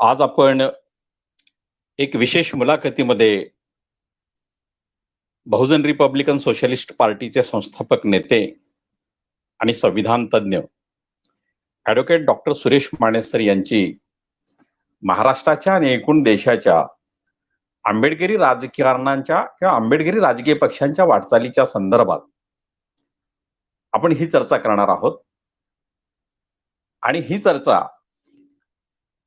आज आपण एक विशेष मुलाखतीमध्ये बहुजन रिपब्लिकन सोशलिस्ट पार्टीचे संस्थापक नेते आणि संविधान तज्ञ advocate doctor Suresh Mane sir यांची महाराष्ट्राच्या आणि एकूण देशाच्या आंबेडकरी राजकारणांच्या किंवा आंबेडकरी राजकीय पक्षांच्या वाटचालीच्या संदर्भात आपण ही चर्चा करणार आहोत. आणि ही चर्चा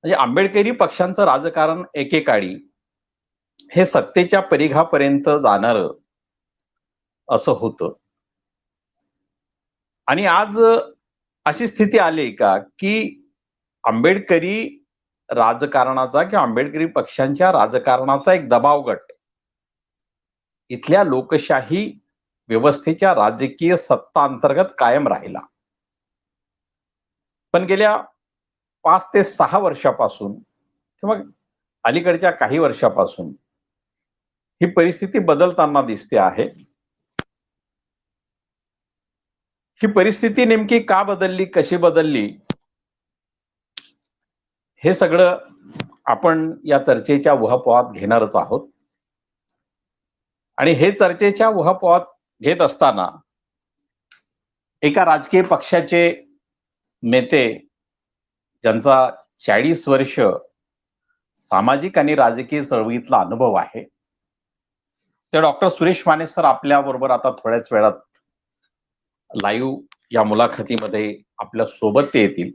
म्हणजे आंबेडकरी पक्षांचं राजकारण एकेकाळी हे सत्तेच्या परिघापर्यंत जाणारं असं होतं. आणि आज अशी स्थिती आली का की आंबेडकरी राजकारणाचा किंवा आंबेडकरी पक्षांच्या राजकारणाचा एक दबाव गट इथल्या लोकशाही व्यवस्थेच्या राजकीय सत्ता अंतर्गत कायम राहिला. पण गेल्या 5 ते 6 वर्षापासून किंवा अलीकडच्या काही वर्षापासून ही परिस्थिती बदलताना दिसते आहे. ही परिस्थिती नेमकी का बदलली, कशी बदलली, हे सगळं आपण या चर्चेच्या उहापोहात घेणारच आहोत. आणि हे चर्चेच्या उहापोहात घेत असताना एका राजकीय पक्षाचे नेते ज्यांचा 40 वर्ष सामाजिक आणि राजकीय चळवळीतला अनुभव आहे, ते डॉक्टर सुरेश माने सर आपल्या बरोबर आता थोड्याच वेळात लाईव्ह या मुलाखतीमध्ये आपल्या सोबत ते येतील.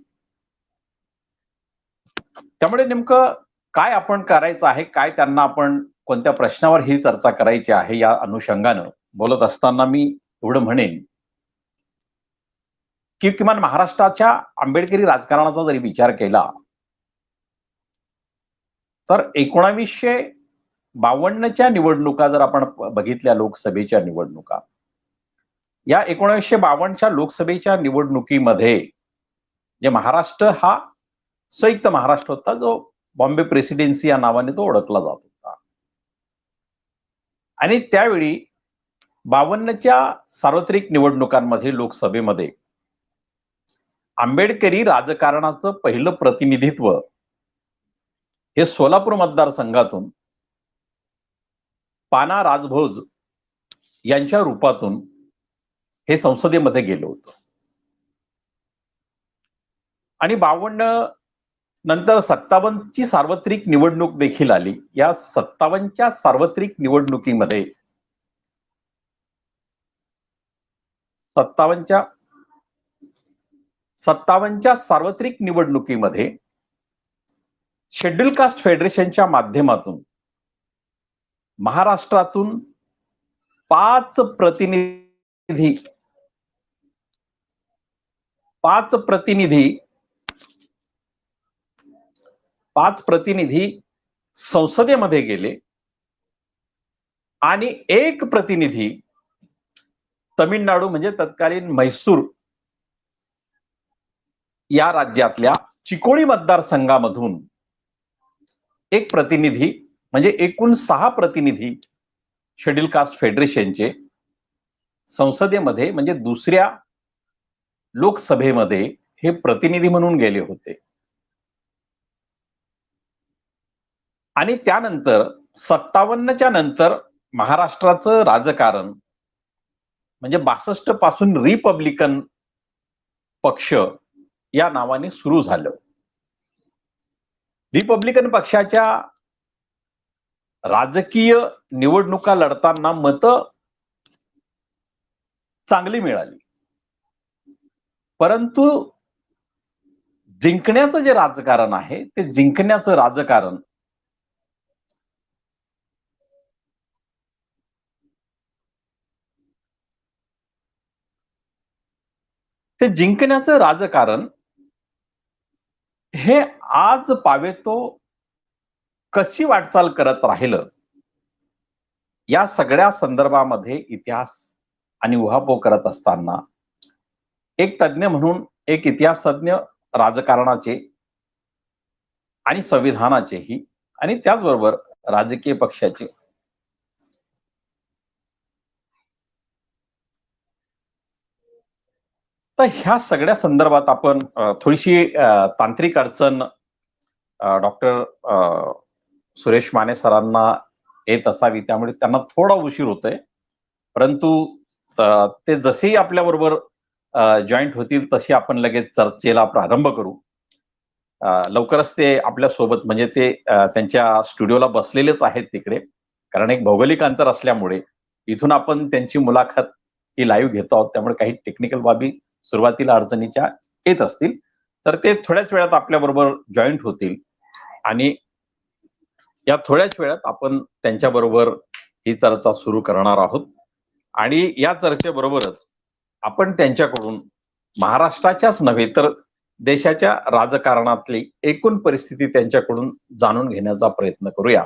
त्यामुळे नेमकं काय आपण करायचं आहे, काय त्यांना आपण कोणत्या प्रश्नावर ही चर्चा करायची आहे, या अनुषंगानं बोलत असताना मी एवढं म्हणेन की किमान महाराष्ट्राच्या आंबेडकरी राजकारणाचा जरी विचार केला तर 1952च्या निवडणुका जर आपण बघितल्या, लोकसभेच्या निवडणुका, या 1952च्या लोकसभेच्या निवडणुकीमध्ये जे महाराष्ट्र हा संयुक्त महाराष्ट्र होता, जो बॉम्बे प्रेसिडेन्सी या नावाने तो ओळखला जात होता. आणि त्यावेळी 52च्या सार्वत्रिक निवडणुकांमध्ये लोकसभेमध्ये आंबेडकरी राजकारणाचं पहिलं प्रतिनिधित्व हे सोलापूर मतदारसंघातून पाना राजभोज यांच्या रूपातून हे संसदेमध्ये गेलं होतं. आणि 52 नंतर 57ची सार्वत्रिक निवडणूक देखील आली. या 57च्या सार्वत्रिक निवडणुकीमध्ये 57च्या सार्वत्रिक निवडणुकीमध्ये शेड्यूल कास्ट फेडरेशनच्या माध्यमातून महाराष्ट्रातून 5 प्रतिनिधी संसदेमध्ये गेले आणि 1 प्रतिनिधी तमिळनाडू म्हणजे तत्कालीन म्हैसूर या राज्यातल्या चिकोडी मतदारसंघामधून 1 प्रतिनिधी म्हणजे एकूण 6 प्रतिनिधी शेड्यूल कास्ट फेडरेशनचे संसदेमध्ये म्हणजे दुसऱ्या लोकसभेमध्ये हे प्रतिनिधी म्हणून गेले होते. आणि त्यानंतर 57च्या नंतर महाराष्ट्राचं राजकारण म्हणजे 62 पासून रिपब्लिकन पक्ष या नावाने सुरू झालं. रिपब्लिकन पक्षाच्या राजकीय निवडणुका लढताना मतं चांगली मिळाली, परंतु जिंकण्याचं जे राजकारण आहे ते जिंकण्याचं राजकारण हे आज पावेतो कशी वाटचाल करत राहिलं, या सगळ्या संदर्भामध्ये इतिहास आणि उहापोह करत असताना एक तज्ञ म्हणून, एक इतिहासतज्ञ राजकारणाचे आणि संविधानाचेही आणि त्याचबरोबर राजकीय पक्षाचे तर ह्या सगळ्या संदर्भात आपण थोडीशी तांत्रिक अडचण डॉक्टर सुरेश माने सरांना येत असावी, त्यामुळे त्यांना थोडा उशीर होतोय, परंतु ते जसेही आपल्या बरोबर जॉईंट होतील तशी आपण लगेच चर्चेला प्रारंभ करू. लवकरच ते आपल्या सोबत, म्हणजे ते त्यांच्या स्टुडिओला बसलेलेच आहेत तिकडे, कारण एक भौगोलिक अंतर असल्यामुळे इथून आपण त्यांची मुलाखत ही लाईव्ह घेतो आहोत, त्यामुळे काही टेक्निकल बाबी सुरुवातीला अडचणीच्या येत असतील, तर ते थोड्याच वेळात आपल्या बरोबर जॉईंट होतील आणि या थोड्याच वेळात आपण त्यांच्या बरोबर ही चर्चा सुरू करणार आहोत. आणि या चर्चेबरोबरच आपण त्यांच्याकडून महाराष्ट्राच्याच नव्हे तर देशाच्या राजकारणातली एकूण परिस्थिती त्यांच्याकडून जाणून घेण्याचा प्रयत्न करूया.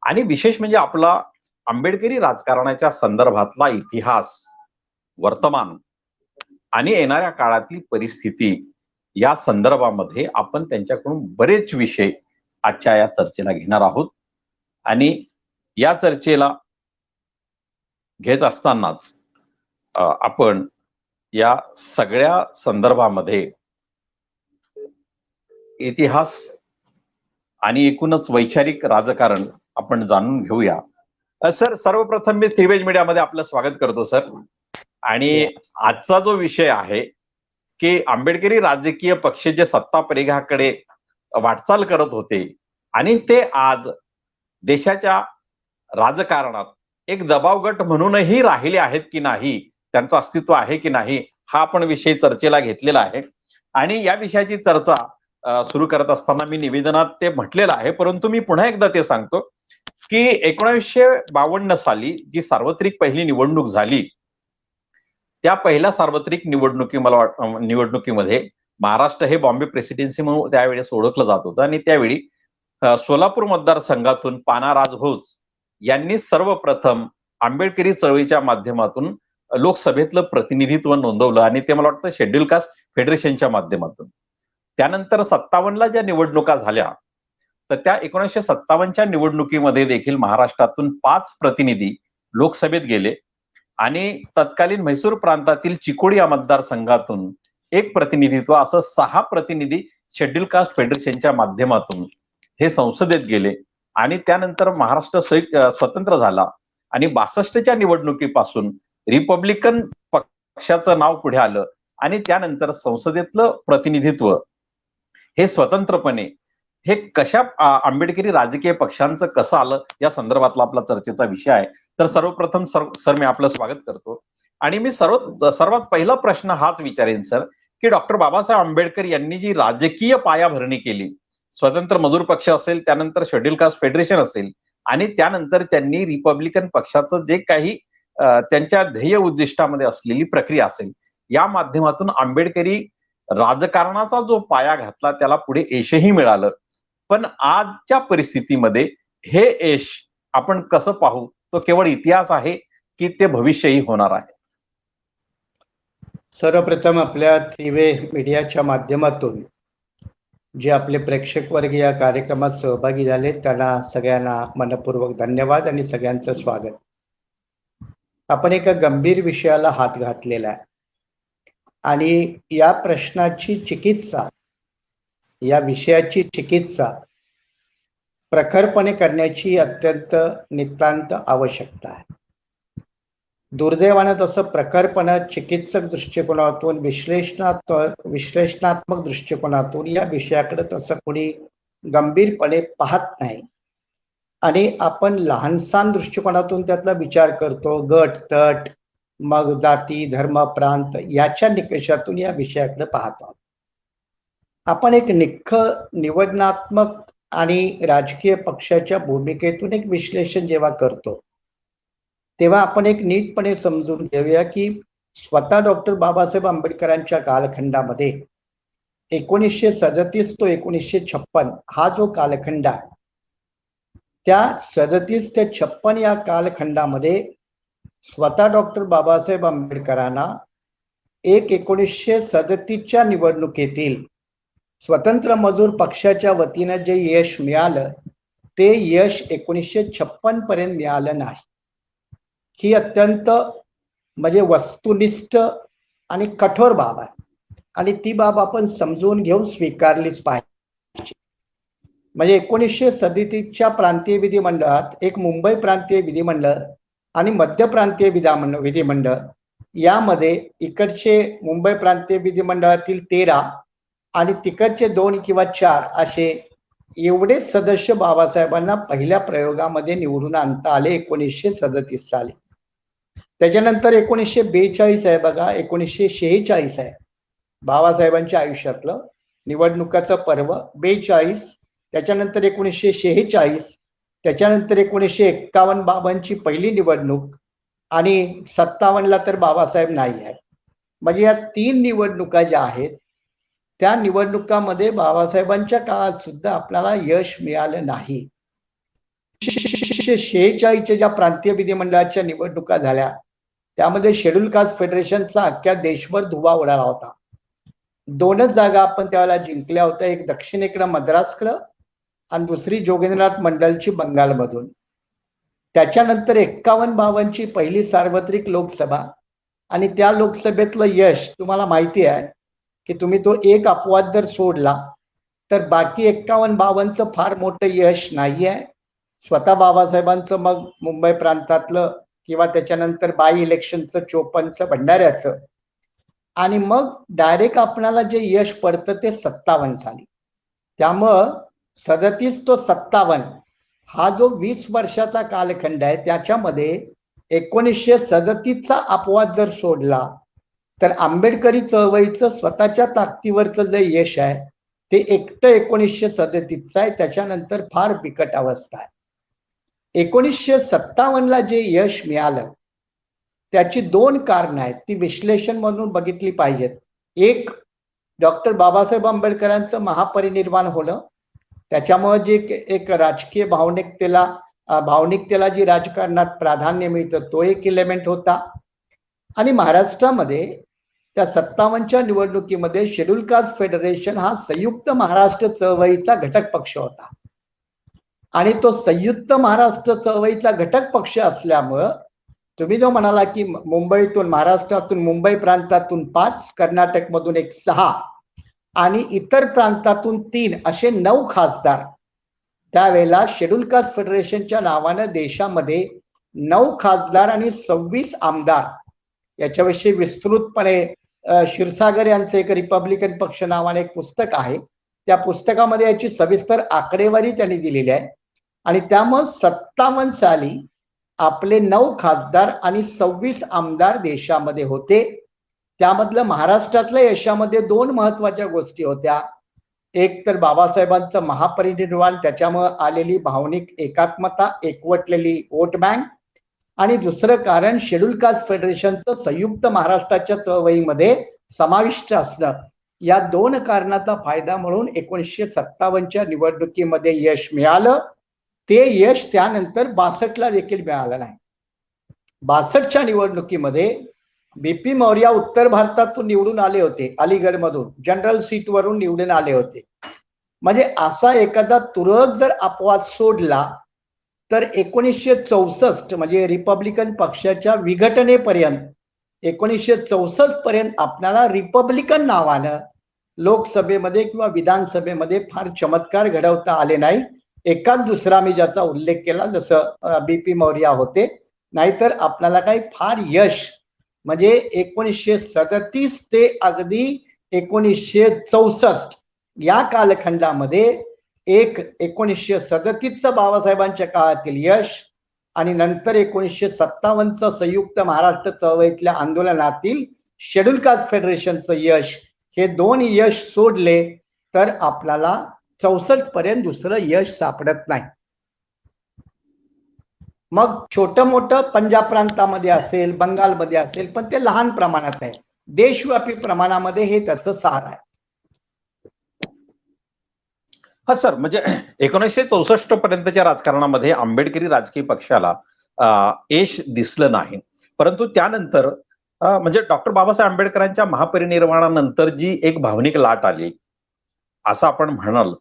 आणि विशेष म्हणजे आपला आंबेडकरी राजकारणाच्या संदर्भातला इतिहास, वर्तमान आणि येणाऱ्या काळातली परिस्थिती या संदर्भामध्ये आपण त्यांच्याकडून बरेच विषय आजच्या या चर्चेला घेणार आहोत. आणि या चर्चेला घेत असतानाच आपण या सगळ्या संदर्भामध्ये इतिहास आणि एकूणच वैचारिक राजकारण आपण जाणून घेऊया. सर, सर्वप्रथम मी त्रिवेज मीडियामध्ये आपलं स्वागत करतो सर. आणि आजचा जो विषय आहे की आंबेडकरी राजकीय पक्ष जे सत्ता परिघाकडे वाटचाल करत होते आणि ते आज देशाच्या राजकारणात एक दबाव गट म्हणूनही राहिले आहेत की नाही, त्यांचं अस्तित्व आहे की नाही, हा आपण विषय चर्चेला घेतलेला आहे. आणि या विषयाची चर्चा सुरू करत असताना मी निवेदनात ते म्हटलेलं आहे, परंतु मी पुन्हा एकदा ते सांगतो की 1952 साली जी सार्वत्रिक पहिली निवडणूक झाली, त्या पहिल्या सार्वत्रिक निवडणुकीमध्ये महाराष्ट्र हे बॉम्बे प्रेसिडेन्सी म्हणून त्यावेळेस ओळखलं जात होतं. आणि त्यावेळी सोलापूर मतदारसंघातून पाना राजभोज यांनी सर्वप्रथम आंबेडकरी चळवळीच्या माध्यमातून लोकसभेतलं प्रतिनिधित्व नोंदवलं आणि ते मला वाटतं शेड्यूल कास्ट फेडरेशनच्या माध्यमातून. त्यानंतर 57ला ज्या निवडणुका झाल्या, तर त्या 1957च्या निवडणुकीमध्ये देखील महाराष्ट्रातून 5 प्रतिनिधी लोकसभेत गेले आणि तत्कालीन म्हैसूर प्रांतातील चिकोडी या मतदारसंघातून 1 प्रतिनिधित्व, असं 6 प्रतिनिधी शेड्यूल कास्ट फेडरेशनच्या माध्यमातून हे संसदेत गेले. आणि त्यानंतर महाराष्ट्र स्वतंत्र झाला आणि 62च्या निवडणुकीपासून रिपब्लिकन पक्षाचं नाव पुढे आलं आणि त्यानंतर संसदेतलं प्रतिनिधित्व हे स्वतंत्रपणे हे कशा आंबेडकरी राजकीय पक्षांचं कसं आलं, या संदर्भातला आपला चर्चेचा विषय आहे. तर सर्वप्रथम सर मी आपलं स्वागत करतो. आणि मी सर्वात पहिला प्रश्न हाच विचारेन सर, की डॉक्टर बाबासाहेब आंबेडकर यांनी जी राजकीय पायाभरणी केली, स्वतंत्र मजूर पक्ष असेल, त्यानंतर शेड्यूल कास्ट फेडरेशन असेल आणि त्यानंतर त्यांनी रिपब्लिकन पक्षाचं जे काही त्यांच्या ध्येय उद्दिष्टामध्ये असलेली प्रक्रिया असेल, या माध्यमातून आंबेडकरी राजकारणाचा जो पाया घातला त्याला पुढे यशही मिळालं. पण आजच्या परिस्थितीमध्ये हे यश आपण कसं पाहू? तो केवळ इतिहास आहे की ते भविष्यही होणार आहे? सर्वप्रथम आपल्या त्रिवे मीडियाच्या माध्यमातून जे आपले प्रेक्षक वर्ग या कार्यक्रमात सहभागी झाले त्यांना सगळ्यांना मनपूर्वक धन्यवाद आणि सगळ्यांचं स्वागत. आपण एका गंभीर विषयाला हात घातलेला आहे आणि या प्रश्नाची चिकित्सा, या विषयाची चिकित्सा प्रखरपणे करण्याची अत्यंत नितांत आवश्यकता आहे. दुर्दैवानं तसं प्रखरपणे चिकित्सक दृष्टिकोनातून, विश्लेषणात्मक दृष्टिकोनातून या विषयाकडे तसं कोणी गंभीरपणे पाहत नाही आणि आपण लहानसहान दृष्टिकोनातून त्यातला विचार करतो. गट तट, मग जाती धर्म प्रांत याच्या निकषातून या विषयाकडे पाहतो. आपण एक निवडणात्मक आणि राजकीय पक्षाच्या भूमिकेतून एक विश्लेषण जेव्हा करतो तेव्हा आपण एक नीटपणे समजून घेऊया की स्वतः डॉक्टर बाबासाहेब आंबेडकरांच्या कालखंडामध्ये 1937 तो 1956 हा जो कालखंड आहे, त्या 37 ते 56 या कालखंडामध्ये स्वतः डॉक्टर बाबासाहेब आंबेडकरांना 1937च्या निवडणुकीतील स्वतंत्र मजूर पक्षाच्या वतीनं जे यश मिळालं ते यश 1956 पर्यंत मिळालं नाही. ही अत्यंत म्हणजे वस्तुनिष्ठ आणि कठोर बाब आहे आणि ती बाब आपण समजून घेऊन स्वीकारलीच पाहिजे. म्हणजे 1937च्या प्रांतीय विधिमंडळात एक मुंबई प्रांतीय विधिमंडळ आणि मध्य प्रांतीय विधिमंडळ यामध्ये इकडचे मुंबई प्रांतीय विधिमंडळातील 13 आणि तिकडचे 2 किंवा 4 असे एवढे सदस्य बाबासाहेबांना पहिल्या प्रयोगामध्ये निवडून आणता आले 1937 साली. त्याच्यानंतर 1942 आहे बघा, 1946 आहे बाबासाहेबांच्या आयुष्यातलं निवडणुकाचं पर्व 42. त्याच्यानंतर 1946, त्याच्यानंतर 1951 बाबांची पहिली निवडणूक आणि 57ला तर बाबासाहेब नाही आहेत. म्हणजे या 3 निवडणुका ज्या आहेत त्या निवडणुकामध्ये बाबासाहेबांच्या काळात सुद्धा आपल्याला यश मिळालं नाही. 1946च्या ज्या प्रांतीय विधिमंडळाच्या निवडणुका झाल्या त्यामध्ये शेड्यूल कास्ट फेडरेशनचा अख्ख्या देशभर धुवा उडाला होता. 2च जागा आपण त्यावेळेला जिंकल्या होत्या, एक दक्षिणेकडं मद्रासकडं आणि दुसरी जोगेंद्रनाथ मंडलची बंगालमधून. त्याच्यानंतर 51 बाबांची पहिली सार्वत्रिक लोकसभा आणि त्या लोकसभेतलं यश तुम्हाला माहिती आहे की तुम्ही तो एक अपवाद जर सोडला तर बाकी 51 बाबांचं फार मोठं यश नाही आहे. स्वतः बाबासाहेबांचं मग मुंबई प्रांतातलं किंवा त्याच्यानंतर बाय इलेक्शनचं 54चं भंडाऱ्याचं आणि मग डायरेक्ट आपल्याला जे यश पडतं ते 57 साली. त्यामुळं 37 तो 57 हा जो 20 वर्षाचा कालखंड आहे त्याच्यामध्ये 1937चा अपवाद जर सोडला तर आंबेडकरी चळवळीचं स्वतःच्या ताकदीवरचं जे यश आहे ते एकटं 1937 आहे. त्याच्यानंतर फार बिकट अवस्था आहे. 1957ला जे यश मिळालं त्याची 2 कारणं आहेत, ती विश्लेषण म्हणून बघितली पाहिजेत. एक, डॉक्टर बाबासाहेब आंबेडकरांचं महापरिनिर्वाण होणं, त्याच्यामुळे जे एक राजकीय भावनिकतेला जी राजकारणात प्राधान्य मिळतं तो एक एलिमेंट होता. आणि महाराष्ट्रामध्ये त्या 57च्या निवडणुकीमध्ये शेड्यूल कास्ट फेडरेशन हा संयुक्त महाराष्ट्र चळवळीचा घटक पक्ष होता आणि तो संयुक्त महाराष्ट्र चळवळीचा घटक पक्ष असल्यामुळं तुम्ही जो म्हणाला की मुंबईतून, महाराष्ट्रातून, मुंबई प्रांतातून 5, कर्नाटकमधून एक 6 आणि इतर प्रांतातून 3 असे 9 खासदार त्यावेळेला शेड्यूल कास्ट फेडरेशनच्या नावानं देशामध्ये 9 खासदार आणि 26 आमदार याच्याविषयी विस्तृतपणे क्षीरसागर यांचं एक रिपब्लिकन पक्ष नावाने एक पुस्तक आहे. त्या पुस्तकामध्ये याची सविस्तर आकडेवारी त्यांनी दिलेली आहे आणि त्यामुळे 57 साली आपले 9 खासदार आणि 26 आमदार देशामध्ये होते. त्यामधलं महाराष्ट्रातल्या यशामध्ये 2 महत्वाच्या गोष्टी होत्या. एक तर बाबासाहेबांचं महापरिनिर्वाण, त्याच्यामुळे आलेली भावनिक एकात्मता, एकवटलेली वोट बँक आणि दुसरं कारण शेड्यूल कास्ट फेडरेशनचं संयुक्त महाराष्ट्राच्या चळवळीमध्ये समाविष्ट असणं. या 2 कारणाचा फायदा म्हणून 1957च्या निवडणुकीमध्ये यश मिळालं. ते यश त्यानंतर 62ला देखील मिळालं नाही. 62च्या निवडणुकीमध्ये बीपी मौर्य उत्तर भारतातून निवडून आले होते, अलीगडमधून जनरल सीटवरून निवडून आले होते. म्हणजे असा एखादा तुरळक जर अपवाद सोडला तर 1964 म्हणजे रिपब्लिकन पक्षाच्या विघटनेपर्यंत 1964 पर्यंत आपल्याला रिपब्लिकन नावानं लोकसभेमध्ये किंवा विधानसभेमध्ये फार चमत्कार घडवता आले नाही. एकाच दुसरा मी ज्याचा उल्लेख केला जसं बीपी मौर्य होते, नाहीतर आपल्याला काही फार यश म्हणजे 1937 ते अगदी 1964 या कालखंडामध्ये एक 1937चं बाबासाहेबांच्या काळातील यश आणि नंतर 1957चं संयुक्त महाराष्ट्र चळवळीतल्या आंदोलनातील शेड्यूल कास्ट फेडरेशनचं यश, हे 2 यश सोडले तर आपल्याला 64 पर्यंत दुसरं यश सापडत नाही. मग छोटं मोठं पंजाब प्रांतामध्ये असेल, बंगालमध्ये असेल, पण ते लहान प्रमाणात आहे. देशव्यापी प्रमाणामध्ये हे त्याचं सार आहे. हा सर, म्हणजे 1964 पर्यंतच्या राजकारणामध्ये आंबेडकरी राजकीय पक्षाला यश दिसलं नाही. परंतु त्यानंतर म्हणजे डॉक्टर बाबासाहेब आंबेडकरांच्या महापरिनिर्वाणानंतर जी एक भावनिक लाट आली असं आपण म्हणाल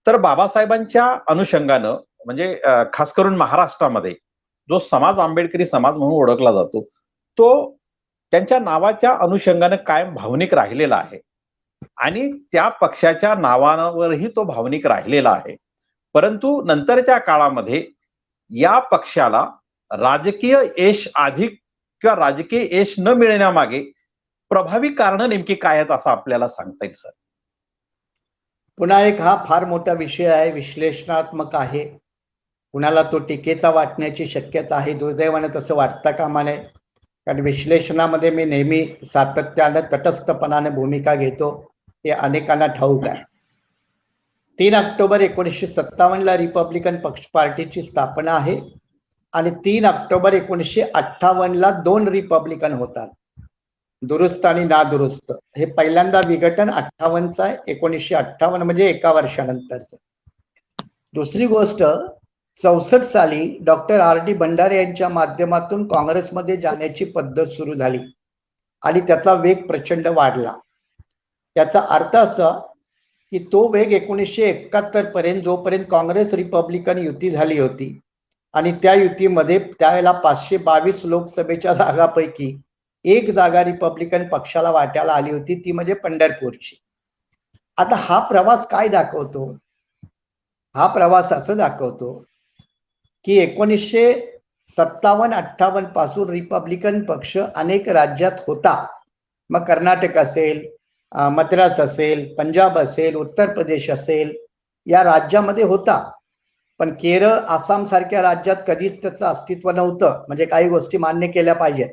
तर बाबासाहेबांच्या अनुषंगानं म्हणजे खास करून महाराष्ट्रामध्ये जो समाज आंबेडकरी समाज म्हणून ओळखला जातो तो त्यांच्या नावाच्या अनुषंगानं कायम भावनिक राहिलेला आहे आणि त्या पक्षाच्या नावावरही तो भावनिक राहिलेला आहे. परंतु नंतरच्या काळामध्ये या पक्षाला राजकीय यश अधिक किंवा राजकीय यश न मिळण्यामागे प्रभावी कारण नेमकी काय आहेत असं आपल्याला सांगता येईल सर? पुन्हा एक हा फार मोठा विषय आहे, विश्लेषणात्मक आहे. कुणाला तो टीकेचा वाटण्याची शक्यता आहे. दुर्दैवाने तसं वाटता कामा नये, कारण विश्लेषणामध्ये मी नेहमी सातत्यानं तटस्थपणाने भूमिका घेतो, हे अनेकांना ठाऊक आहे. 3 ऑक्टोबर 1957 ला रिपब्लिकन पक्ष पार्टीची स्थापना आहे आणि 3 ऑक्टोबर 1958 ला 2 रिपब्लिकन होतात, दुरुस्त आणि नादुरुस्त. हे पहिल्यांदा विघटन 58चं आहे, 1958 म्हणजे एका वर्षानंतरचं. दुसरी गोष्ट, 64 साली डॉक्टर R.D. भंडारे यांच्या माध्यमातून काँग्रेसमध्ये जाण्याची पद्धत सुरू झाली आणि त्याचा वेग प्रचंड वाढला. त्याचा अर्थ असा की तो वेग 1971 पर्यंत, जोपर्यंत काँग्रेस रिपब्लिकन युती झाली होती आणि त्या युतीमध्ये त्यावेळेला 522 लोकसभेच्या जागापैकी 1 जागा रिपब्लिकन पक्षाला वाट्याला आली होती, ती म्हणजे पंढरपूरची. आता हा प्रवास काय दाखवतो? हा प्रवास असं दाखवतो की 1957-58 पासून रिपब्लिकन पक्ष अनेक राज्यात होता. मग कर्नाटक असेल, मद्रास असेल, पंजाब असेल, उत्तर प्रदेश असेल, या राज्यामध्ये होता. पण केरळ, आसाम सारख्या राज्यात कधीच त्याचं अस्तित्व नव्हतं. म्हणजे काही गोष्टी मान्य केल्या पाहिजेत.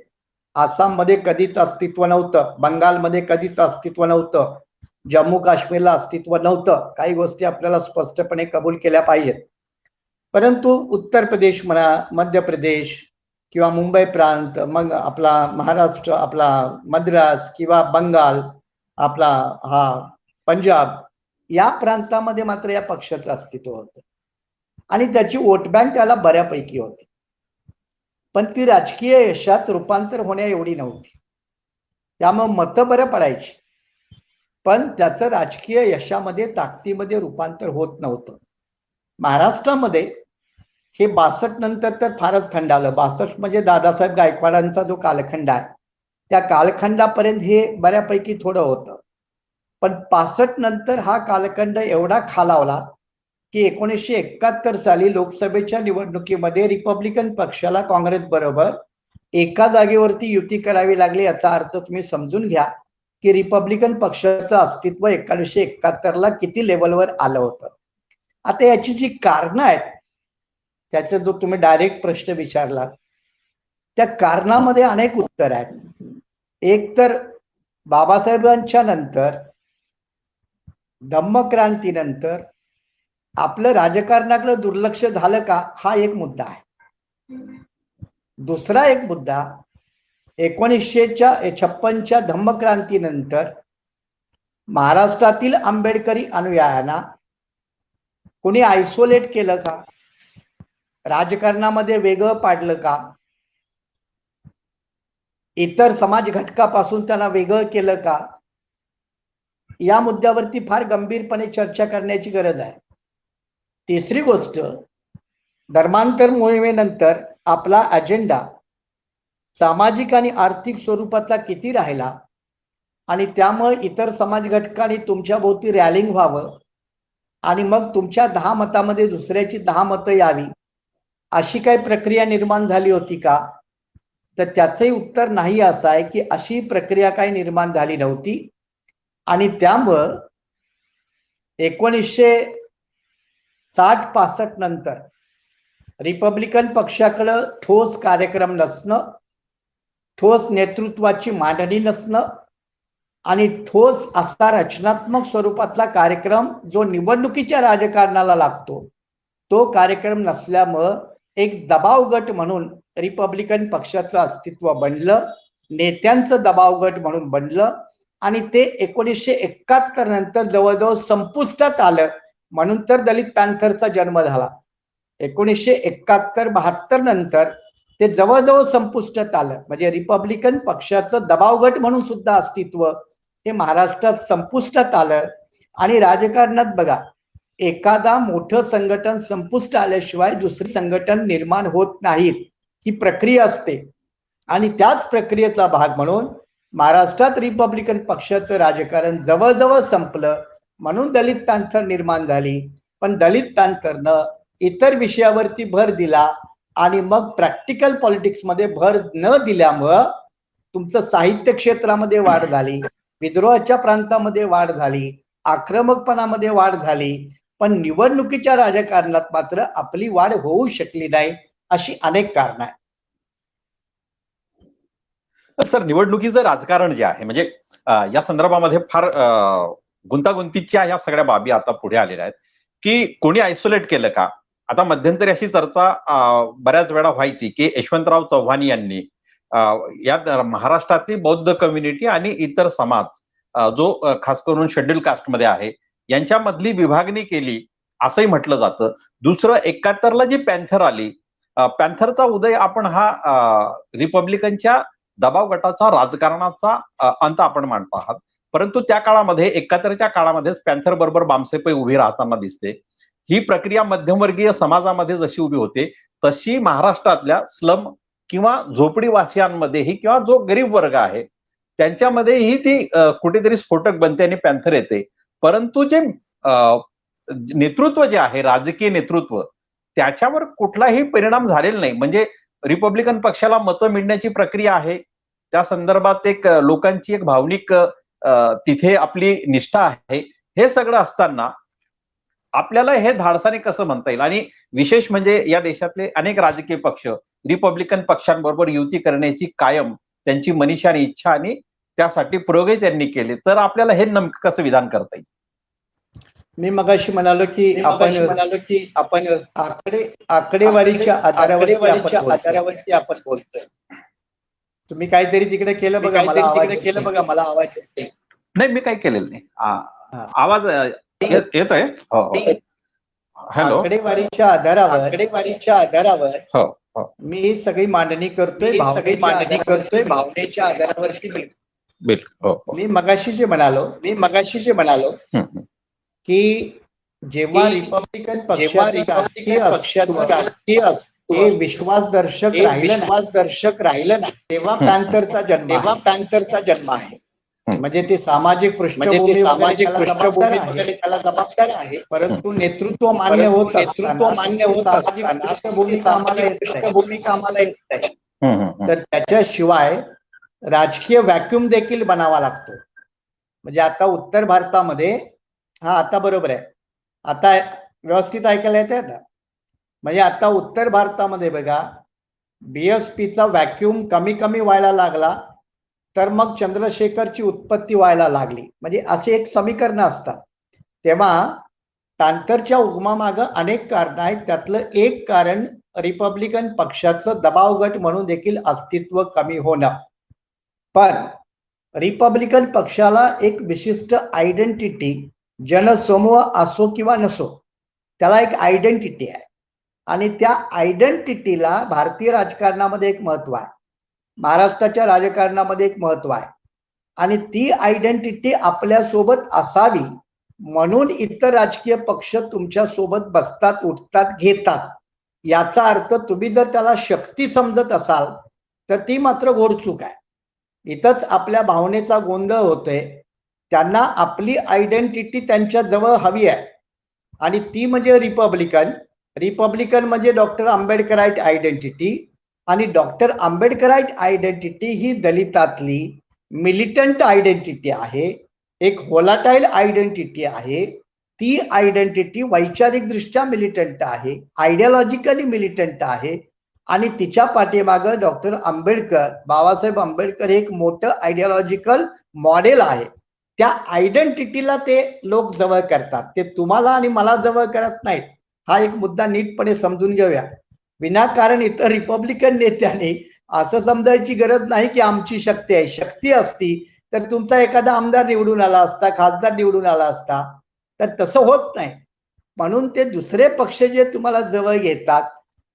आसाममध्ये कधीच अस्तित्व नव्हतं, बंगालमध्ये कधीच अस्तित्व नव्हतं, जम्मू काश्मीरला अस्तित्व नव्हतं. काही गोष्टी आपल्याला स्पष्टपणे कबूल केल्या पाहिजेत. परंतु उत्तर प्रदेश म्हणा, मध्य प्रदेश किंवा मुंबई प्रांत, मग आपला महाराष्ट्र, आपला मद्रास किंवा बंगाल, आपला हा पंजाब, या प्रांतामध्ये मात्र या पक्षाचं अस्तित्व होतं आणि त्याची वोट बँक त्याला बऱ्यापैकी होती. पण ती राजकीय यशात रूपांतर होण्या एवढी नव्हती. त्यामुळे मतं बरं पडायची, पण त्याचं राजकीय यशामध्ये, ताकदीमध्ये रूपांतर होत नव्हतं. महाराष्ट्रामध्ये हे 62 नंतर तर फारच खंडावलं. 62 म्हणजे दादासाहेब गायकवाडांचा जो कालखंड आहे, त्या कालखंडापर्यंत हे बऱ्यापैकी थोडं होतं. पण 65 नंतर हा कालखंड एवढा खालावला की 1971 साली लोकसभेच्या निवडणुकीमध्ये रिपब्लिकन पक्षाला काँग्रेस बरोबर एका जागेवरती युती करावी लागली. याचा अर्थ तुम्ही समजून घ्या की रिपब्लिकन पक्षाचं अस्तित्व 1971 ला किती लेवलवर आलं होतं. आता याची जी कारणं आहेत, त्याचा जो तुम्ही डायरेक्ट प्रश्न विचारला, त्या कारणामध्ये अनेक उत्तर आहेत. एक तर बाबासाहेबांच्या नंतर, धम्मक्रांतीनंतर आपलं राजकारणाकडे दुर्लक्ष झालं का, हा एक मुद्दा आहे. दुसरा एक मुद्दा, 1956च्या धम्मक्रांतीनंतर महाराष्ट्रातील आंबेडकरी अनुयायांना कोणी आयसोलेट केलं का, राजकारणामध्ये वेगळं पाडलं का, इतर समाज घटकापासून त्यांना वेगळं केलं का, या मुद्द्यावरती फार गंभीरपणे चर्चा करण्याची गरज आहे. तिसरी गोष्ट, धर्मांतर मोहिमेनंतर आपला अजेंडा सामाजिक आणि आर्थिक स्वरूपातला किती राहिला आणि त्यामुळे इतर समाज घटकांनी तुमच्या भोवती रॅलिंग व्हावं आणि मग तुमच्या 10 मतामध्ये दुसऱ्याची 10 मतं यावी, अशी काही प्रक्रिया निर्माण झाली होती का? तर त्याचंही उत्तर नाही असं आहे की अशी प्रक्रिया काही निर्माण झाली नव्हती. आणि त्यामुळं 1960-65 नंतर रिपब्लिकन पक्षाकडे ठोस कार्यक्रम नसणं, ठोस नेतृत्वाची मांडणी नसणं आणि ठोस असा रचनात्मक स्वरूपातला कार्यक्रम जो निवडणुकीच्या राजकारणाला लागतो, तो कार्यक्रम नसल्यामुळं एक दबाव गट म्हणून रिपब्लिकन पक्षाचं अस्तित्व बनलं, नेत्यांचं दबाव गट म्हणून बनलं आणि ते 1971 नंतर जवळजवळ संपुष्टात आलं. म्हणून तर दलित पॅन्थरचा जन्म झाला. 1971-72 नंतर ते जवळजवळ संपुष्टात आलं. म्हणजे रिपब्लिकन पक्षाचं दबाव गट म्हणून सुद्धा अस्तित्व हे महाराष्ट्रात संपुष्टात आलं. आणि राजकारणात बघा, एखादा मोठं संघटन संपुष्ट आल्याशिवाय दुसरे संघटन निर्माण होत नाहीत, ही प्रक्रिया असते. आणि त्याच प्रक्रियेचा भाग म्हणून महाराष्ट्रात रिपब्लिकन पक्षाचं राजकारण जवळजवळ संपलं, म्हणून दलित पॅन्थर निर्माण झाली पण दलित पॅन्थरनं इतर विषयावरती भर दिला आणि मग प्रॅक्टिकल पॉलिटिक्समध्ये भर न दिल्यामुळं तुमचं साहित्य क्षेत्रामध्ये वाढ झाली, विद्रोहाच्या प्रांतामध्ये वाढ झाली, आक्रमकपणामध्ये वाढ झाली, पण निवडणुकीच्या राजकारणात मात्र आपली वाढ होऊ शकली नाही. अशी अनेक कारणं आहेत. सर, निवडणुकीचं राजकारण जे आहे म्हणजे या संदर्भामध्ये फार गुंतागुंतीच्या या सगळ्या बाबी आता पुढे आलेल्या आहेत की कोणी आयसोलेट केलं का. आता मध्यंतरी अशी चर्चा बऱ्याच वेळा व्हायची की यशवंतराव चव्हाण यांनी या महाराष्ट्रातली बौद्ध कम्युनिटी आणि इतर समाज जो खास करून शेड्यूल कास्टमध्ये आहे यांच्यामधली विभागणी केली असंही म्हटलं जातं. दुसरं 71ला जी पॅन्थर आली, पॅन्थरचा उदय आपण हा रिपब्लिकनच्या दबाव गटाचा राजकारणाचा अंत आपण मानतो आहात. परंतु त्या काळामध्ये 71च्या काळामध्येच पॅन्थर बरोबर बामसेपै उभी राहताना दिसते. ही प्रक्रिया मध्यमवर्गीय समाजामध्ये जशी उभी होते तशी महाराष्ट्रातल्या स्लम किंवा झोपडीवासियांमध्येही किंवा जो गरीब वर्ग आहे त्यांच्यामध्येही ती कुठेतरी स्फोटक बनते आणि पॅन्थर येते. परंतु जे नेतृत्व जे आहे, राजकीय नेतृत्व, त्याच्यावर कुठलाही परिणाम झालेला नाही. म्हणजे रिपब्लिकन पक्षाला मतं मिळण्याची प्रक्रिया आहे, त्या संदर्भात एक लोकांची एक भावनिक तिथे आपली निष्ठा आहे. हे सगळं असताना आपल्याला हे धाडसाने कसं म्हणता येईल. आणि विशेष म्हणजे या देशातले अनेक राजकीय पक्ष रिपब्लिकन पक्षांबरोबर युती करण्याची कायम त्यांची मनीषा आणि इच्छा आणि त्यासाठी प्रयोगही त्यांनी केले. तर आपल्याला हे नेमकं कसं विधान करता येईल. मी मगाशी म्हणालो की आपण आकडेवारीच्या आधारावरती आपण बोलतोय. तुम्ही काहीतरी तिकडे केलं बघा, मला आवाज येतोय. नाही, मी काही केलेलं नाही. आवाज येत आहे. हॅलो. आकडेवारीच्या आधारावर हो मी ही सगळी मांडणी करतोय, भावनेच्या आधारावरती. मी मगाशी जे म्हणालो की जेव्हा रिपब्लिकन राजकीय हे विश्वासदर्शक राहिलं नाही तेव्हा पॅन्थरचा जन्म आहे. म्हणजे ते सामाजिक पृष्ठभूमी त्याला जबाबदार आहे. परंतु नेतृत्व मान्य होत असताना पृष्ठभूमी कामाला येत नाही. तर त्याच्याशिवाय राजकीय व्हॅक्युम देखील बनावा लागतो. म्हणजे आता उत्तर भारतामध्ये आता बरोबर आहे, आता व्यवस्थित ऐकायला येत आहे. म्हणजे आता उत्तर भारतामध्ये बघा, बीएसपीचा व्हॅक्युम कमी व्हायला लागला तर मग चंद्रशेखरची उत्पत्ती व्हायला लागली. म्हणजे असे एक समीकरण असतात. तेव्हा पॅन्थरच्या उगमामागं अनेक कारण आहेत. त्यातलं एक कारण रिपब्लिकन पक्षाचं दबाव गट म्हणून देखील अस्तित्व कमी होणं. पण रिपब्लिकन पक्षाला एक विशिष्ट आयडेंटिटी, जनसमूह असो किंवा नसो, त्याला एक आयडेंटिटी आहे आणि त्या आयडेंटिटीला भारतीय राजकारणामध्ये एक महत्व आहे, महाराष्ट्राच्या राजकारणामध्ये एक महत्व आहे. आणि ती आयडेंटिटी आपल्या सोबत असावी म्हणून इतर राजकीय पक्ष तुमच्या सोबत बसतात, उठतात, घेतात. याचा अर्थ तुम्ही जर त्याला शक्ती समजत असाल तर ती मात्र घोडचूक आहे. इथंच आपल्या भावनेचा गोंधळ होतोय. त्यांना आपली आयडेंटिटी त्यांच्या जवळ हवी आहे आणि ती म्हणजे रिपब्लिकन म्हणजे डॉक्टर आंबेडकराईट आयडेंटिटी. आणि डॉक्टर आंबेडकराईट आयडेंटिटी ही दलितातली मिलिटंट आयडेंटिटी आहे, एक व्होलाटाईल आयडेंटिटी आहे. ती आयडेंटिटी वैचारिकदृष्ट्या मिलिटंट आहे, आयडियोलॉजिकली मिलिटंट आहे आणि तिच्या पाठीमागं डॉक्टर आंबेडकर, बाबासाहेब आंबेडकर हे एक मोठं आयडियोलॉजिकल मॉडेल आहे. त्या आयडेंटिटीला ते लोक जवळ करतात, ते तुम्हाला आणि मला जवळ करत नाहीत. हा एक मुद्दा नीटपणे समजून घेऊया. विनाकारण इतर रिपब्लिकन नेत्यांनी असं समजायची गरज नाही की आमची शक्ती आहे. शक्ती असती तर तुमचा एखादा आमदार निवडून आला असता, खासदार निवडून आला असता. तर तसं होत नाही. म्हणून ते दुसरे पक्ष जे तुम्हाला जवळ घेतात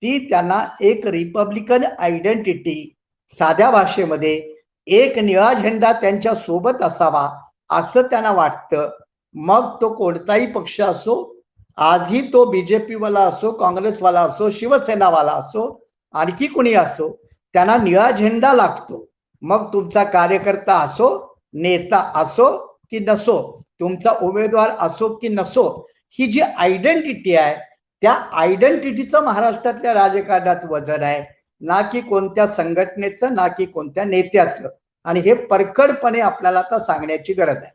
ती त्यांना एक रिपब्लिकन आयडेंटिटी, साध्या भाषेमध्ये एक निळा झेंडा त्यांच्या सोबत असावा असं त्यांना वाटतं. मग तो कोणताही पक्ष असो, आजही तो बीजेपी वाला असो, काँग्रेसवाला असो, शिवसेनावाला असो, आणखी कुणी असो, त्यांना निळा झेंडा लागतो. मग तुमचा कार्यकर्ता असो, नेता असो की नसो, तुमचा उमेदवार असो की नसो, ही जी आयडेंटिटी आहे त्या आयडेंटिटीचं महाराष्ट्रातल्या राजकारणात वजन आहे, ना की कोणत्या संघटनेचं, ना की कोणत्या नेत्याचं. आणि हे परखडपणे आपल्याला आता सांगण्याची गरज आहे.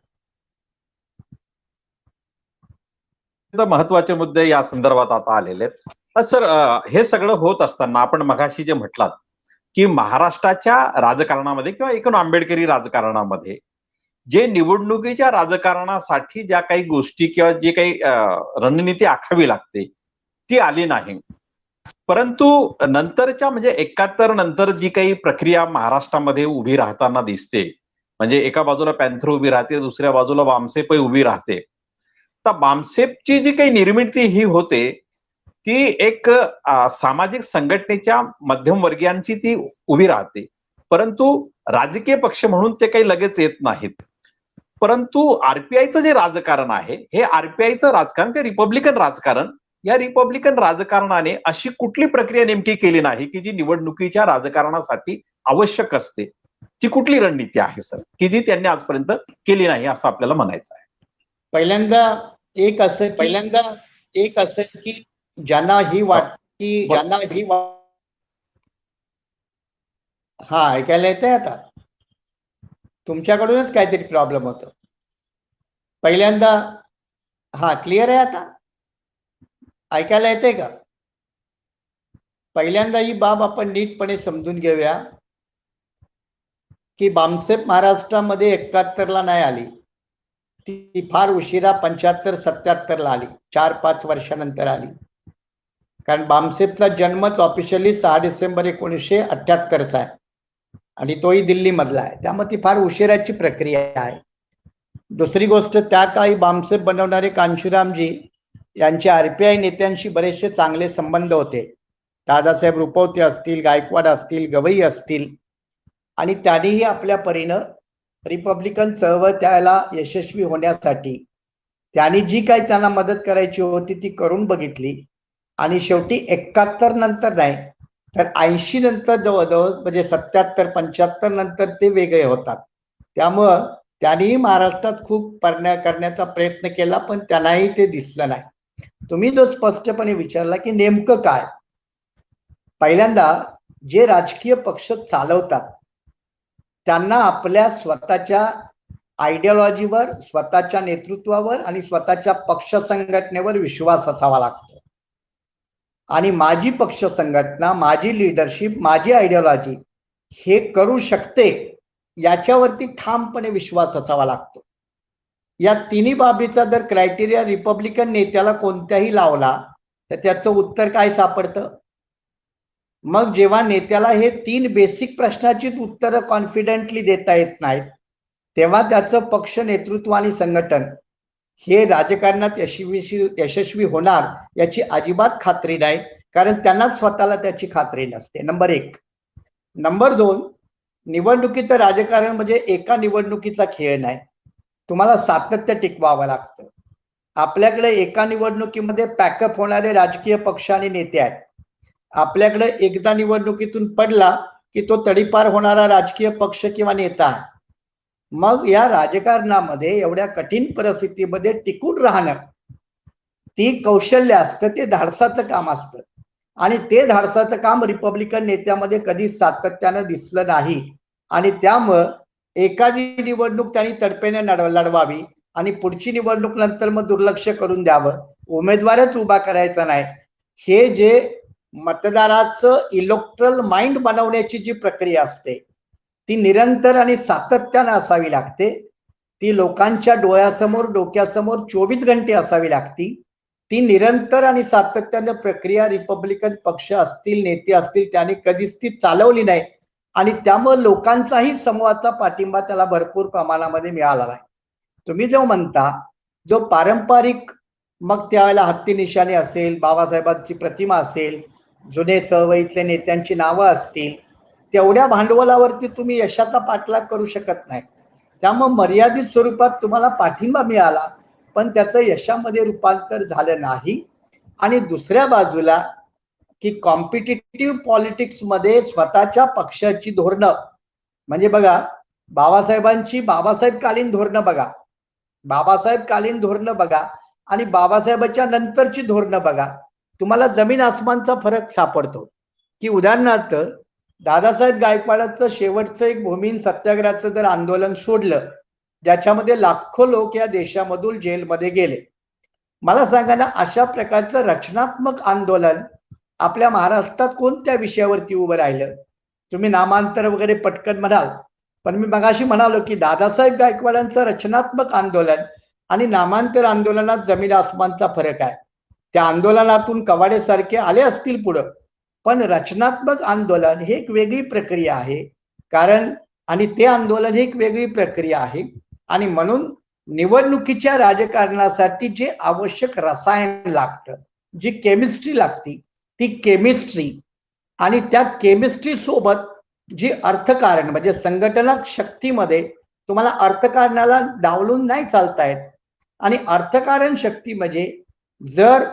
महत्वाचे मुद्दे या संदर्भात आता आलेले आहेत. सर, हे सगळं होत असताना आपण मगाशी जे म्हटलात की महाराष्ट्राच्या राजकारणामध्ये किंवा एकूण आंबेडकरी राजकारणामध्ये जे निवडणुकीच्या राजकारणासाठी ज्या काही गोष्टी किंवा जी काही रणनीती आखावी लागते ती आली नाही. परंतु नंतरच्या म्हणजे 71 नंतर जी काही प्रक्रिया महाराष्ट्रामध्ये उभी राहताना दिसते, म्हणजे एका बाजूला पॅन्थर उभी राहते, दुसऱ्या बाजूला वामसेप उभी राहते. तर वामसेपची जी काही निर्मिती ही होते ती एक सामाजिक संघटनेच्या मध्यमवर्गीयांची ती उभी राहते, परंतु राजकीय पक्ष म्हणून ते काही लगेच येत नाहीत. परंतु आरपीआयचं जे राजकारण आहे हे आरपीआयचं राजकारण ते रिपब्लिकन राजकारण, या रिपब्लिकन राजकारणाने अशी कुठली प्रक्रिया नेमकी केली नाही की जी निवडणुकीच्या राजकारणासाठी आवश्यक असते. ती कुठली रणनीती आहे सर की जी त्यांनी आजपर्यंत केली नाही असं आपल्याला म्हणायचं आहे? पहिल्यांदा एक असं की ज्यांना ही हा ऐकायला येतंय आता? तुमच्याकडूनच काहीतरी प्रॉब्लेम होतो. पहिल्यांदा हा क्लिअर आहे आता? ऐकायला येतंय का? पहिल्यांदा ही बाब आपण नीटपणे समजून घेऊया की बामसेप महाराष्ट्रामध्ये 71ला नाही आली, ती फार उशिरा 75-77ला आली, 4-5 वर्षानंतर आली. कारण बामसेपचा जन्मच ऑफिशियली 6 डिसेंबर 1978चा आहे आणि तोही दिल्ली मधला आहे, त्यामुळे ती फार उशिराची प्रक्रिया आहे. दुसरी गोष्ट, त्या काळी बामसेप बनवणारे कांशीरामजी यांचे आरपीआय नेत्यांशी बरेचसे चांगले संबंध होते. दादासाहेब रुपवते असतील, गायकवाड असतील, गवई असतील, आणि त्यांनीही आपल्या परीनं रिपब्लिकन चळवळ त्याला यशस्वी होण्यासाठी त्यांनी जी काही त्यांना मदत करायची होती ती करून बघितली. आणि शेवटी 71 नंतर नाही तर 80 नंतर जवळजवळ म्हणजे 77-75 नंतर ते वेगळे होतात. त्यामुळं त्यांनीही महाराष्ट्रात खूप करण्याचा प्रयत्न केला, पण त्यांनाही ते दिसलं नाही. तुम्ही जो स्पष्टपणे विचारला की नेमकं काय, पहिल्यांदा जे राजकीय पक्ष चालवतात त्यांना आपल्या स्वतःच्या आयडिओलॉजीवर, स्वतःच्या नेतृत्वावर आणि स्वतःच्या पक्ष संघटनेवर विश्वास असावा लागतो. आणि माझी पक्ष संघटना, माझी लीडरशिप, माझी आयडिओलॉजी हे करू शकते याच्यावरती ठामपणे विश्वास असावा लागतो. या तिन्ही बाबीचा जर क्रायटेरिया रिपब्लिकन नेत्याला कोणत्याही लावला तर त्याचं उत्तर काय सापडतं? मग जेव्हा नेत्याला हे 3 बेसिक प्रश्नाचीच उत्तरं कॉन्फिडेंटली देता येत नाहीत, तेव्हा त्याचं पक्ष नेतृत्व आणि संघटन हे राजकारणात यशस्वी होणार याची अजिबात खात्री नाही, कारण त्यांना स्वतःला त्याची खात्री नसते. नंबर 1. नंबर 2, निवडणुकीचं राजकारण म्हणजे एका निवडणुकीचा खेळ नाही, तुम्हाला सातत्य टिकवावं लागतं. आपल्याकडे एका निवडणुकीमध्ये पॅकअप होणारे राजकीय पक्ष आणि नेते आहेत. आपल्याकडे एकदा निवडणुकीतून पडला की तो तडीपार होणारा राजकीय पक्ष किंवा नेता आहे. मग या राजकारणामध्ये एवढ्या कठीण परिस्थितीमध्ये टिकून राहणं ती कौशल्य असतं, ते धाडसाचं काम असतं. आणि ते धाडसाचं काम रिपब्लिकन नेत्यामध्ये कधी सातत्यानं दिसलं नाही. आणि त्यामुळं एखादी निवडणूक त्यांनी तडफेने लढवावी आणि पुढची निवडणूक नंतर मग दुर्लक्ष करून द्यावं, उमेदवारच उभा करायचा नाही. हे जे मतदाराचं इलेक्ट्रल माइंड बनवण्याची जी प्रक्रिया असते ती निरंतर आणि सातत्यानं असावी लागते. ती लोकांच्या डोळ्यासमोर, डोक्यासमोर 24 घंटे असावी लागती. ती निरंतर आणि सातत्यानं प्रक्रिया रिपब्लिकन पक्ष असतील, नेते असतील, त्यांनी कधीच ती चालवली नाही. आणि त्यामुळे लोकांचाही समूहाचा पाठिंबा त्याला भरपूर प्रमाणामध्ये मिळाला नाही. तुम्ही जो म्हणता जो पारंपरिक, मग त्यावेळेला हत्ती निशाणी असेल, बाबासाहेबांची प्रतिमा असेल, जुने चळवळीतले नेत्यांची नावं असतील, तेवढ्या भांडवलावरती तुम्ही यशाचा पाठलाग करू शकत नाही. त्यामुळे मर्यादित स्वरूपात तुम्हाला पाठिंबा मिळाला पण त्याचं यशामध्ये रूपांतर झालं नाही. आणि दुसऱ्या बाजूला की कॉम्पिटिटिव्ह पॉलिटिक्स मध्ये स्वतःच्या पक्षाची धोरणं, म्हणजे बघा बाबासाहेबांची बाबासाहेब कालीन धोरणं बघा आणि बाबासाहेबांच्या नंतरची धोरणं बघा, तुम्हाला जमीन आसमानचा फरक सापडतो. की उदाहरणार्थ दादासाहेब गायकवाडांचं शेवटचं एक भूमिहीन सत्याग्रहाचं जर आंदोलन सोडलं, ज्याच्यामध्ये लाखो लोक या देशामधून जेलमध्ये गेले, मला सांगा ना, अशा प्रकारचं रचनात्मक आंदोलन आपल्या महाराष्ट्रात कोणत्या विषयावरती उभं राहिलं? तुम्ही नामांतर वगैरे पटकन म्हणाल, पण मी मगाशी म्हणालो की दादासाहेब गायकवाडांचं रचनात्मक आंदोलन आणि नामांतर आंदोलनात जमीन आसमानचा फरक आहे. त्या आंदोलनातून कवाडे सारखे आले असतील पुढं, पण रचनात्मक आंदोलन ही एक वेगळी प्रक्रिया आहे. कारण आणि ते आंदोलन ही एक वेगळी प्रक्रिया आहे. आणि म्हणून निवडणुकीच्या राजकारणासाठी जे आवश्यक रसायन लागतं, जी केमिस्ट्री लागती, ती केमिस्ट्री आणि त्या केमिस्ट्री सोबत जी अर्थकारण म्हणजे संघटना शक्तीमध्ये तुम्हाला अर्थकारणाला डावलून नाही चालता येत. आणि अर्थकारण शक्ती म्हणजे जर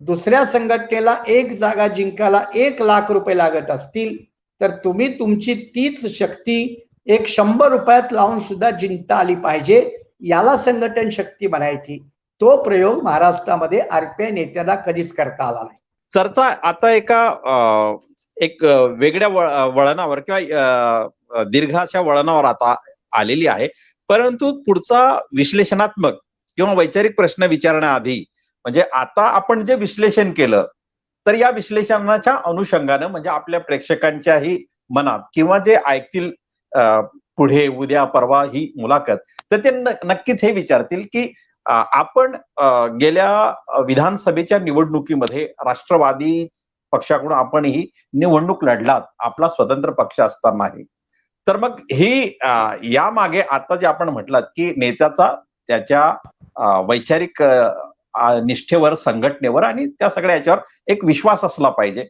दुसऱ्या संघटनेला एक जागा जिंकायला 1,00,000 रुपये लागत असतील, तर तुम्ही तुमची तीच शक्ती एक 100 रुपयात लावून सुद्धा जिंकता आली पाहिजे. याला संघटन शक्ती म्हणायची. तो प्रयोग महाराष्ट्रामध्ये आरपीआय नेत्यांना कधीच करता आला नाही. चर्चा आता एक वेगळ्या वळणावर किंवा दीर्घ अशा वळणावर आता आलेली आहे. परंतु पुढचा विश्लेषणात्मक किंवा वैचारिक प्रश्न विचारण्याआधी म्हणजे आता आपण जे विश्लेषण केलं, तर या विश्लेषणाच्या अनुषंगानं म्हणजे आपल्या प्रेक्षकांच्याही मनात किंवा जे ऐकतील पुढे उद्या परवा ही मुलाखत, तर ते नक्कीच हे विचारतील की आपण गेल्या विधानसभेच्या निवडणुकीमध्ये राष्ट्रवादी पक्षाकडून आपण ही निवडणूक लढलात, आपला स्वतंत्र पक्ष असतानाही. तर मग ही यामागे आता जे आपण म्हटलात की नेत्याचा त्याच्या वैचारिक निष्ठेवर, संघटनेवर आणि त्या सगळ्या याच्यावर एक विश्वास असला पाहिजे.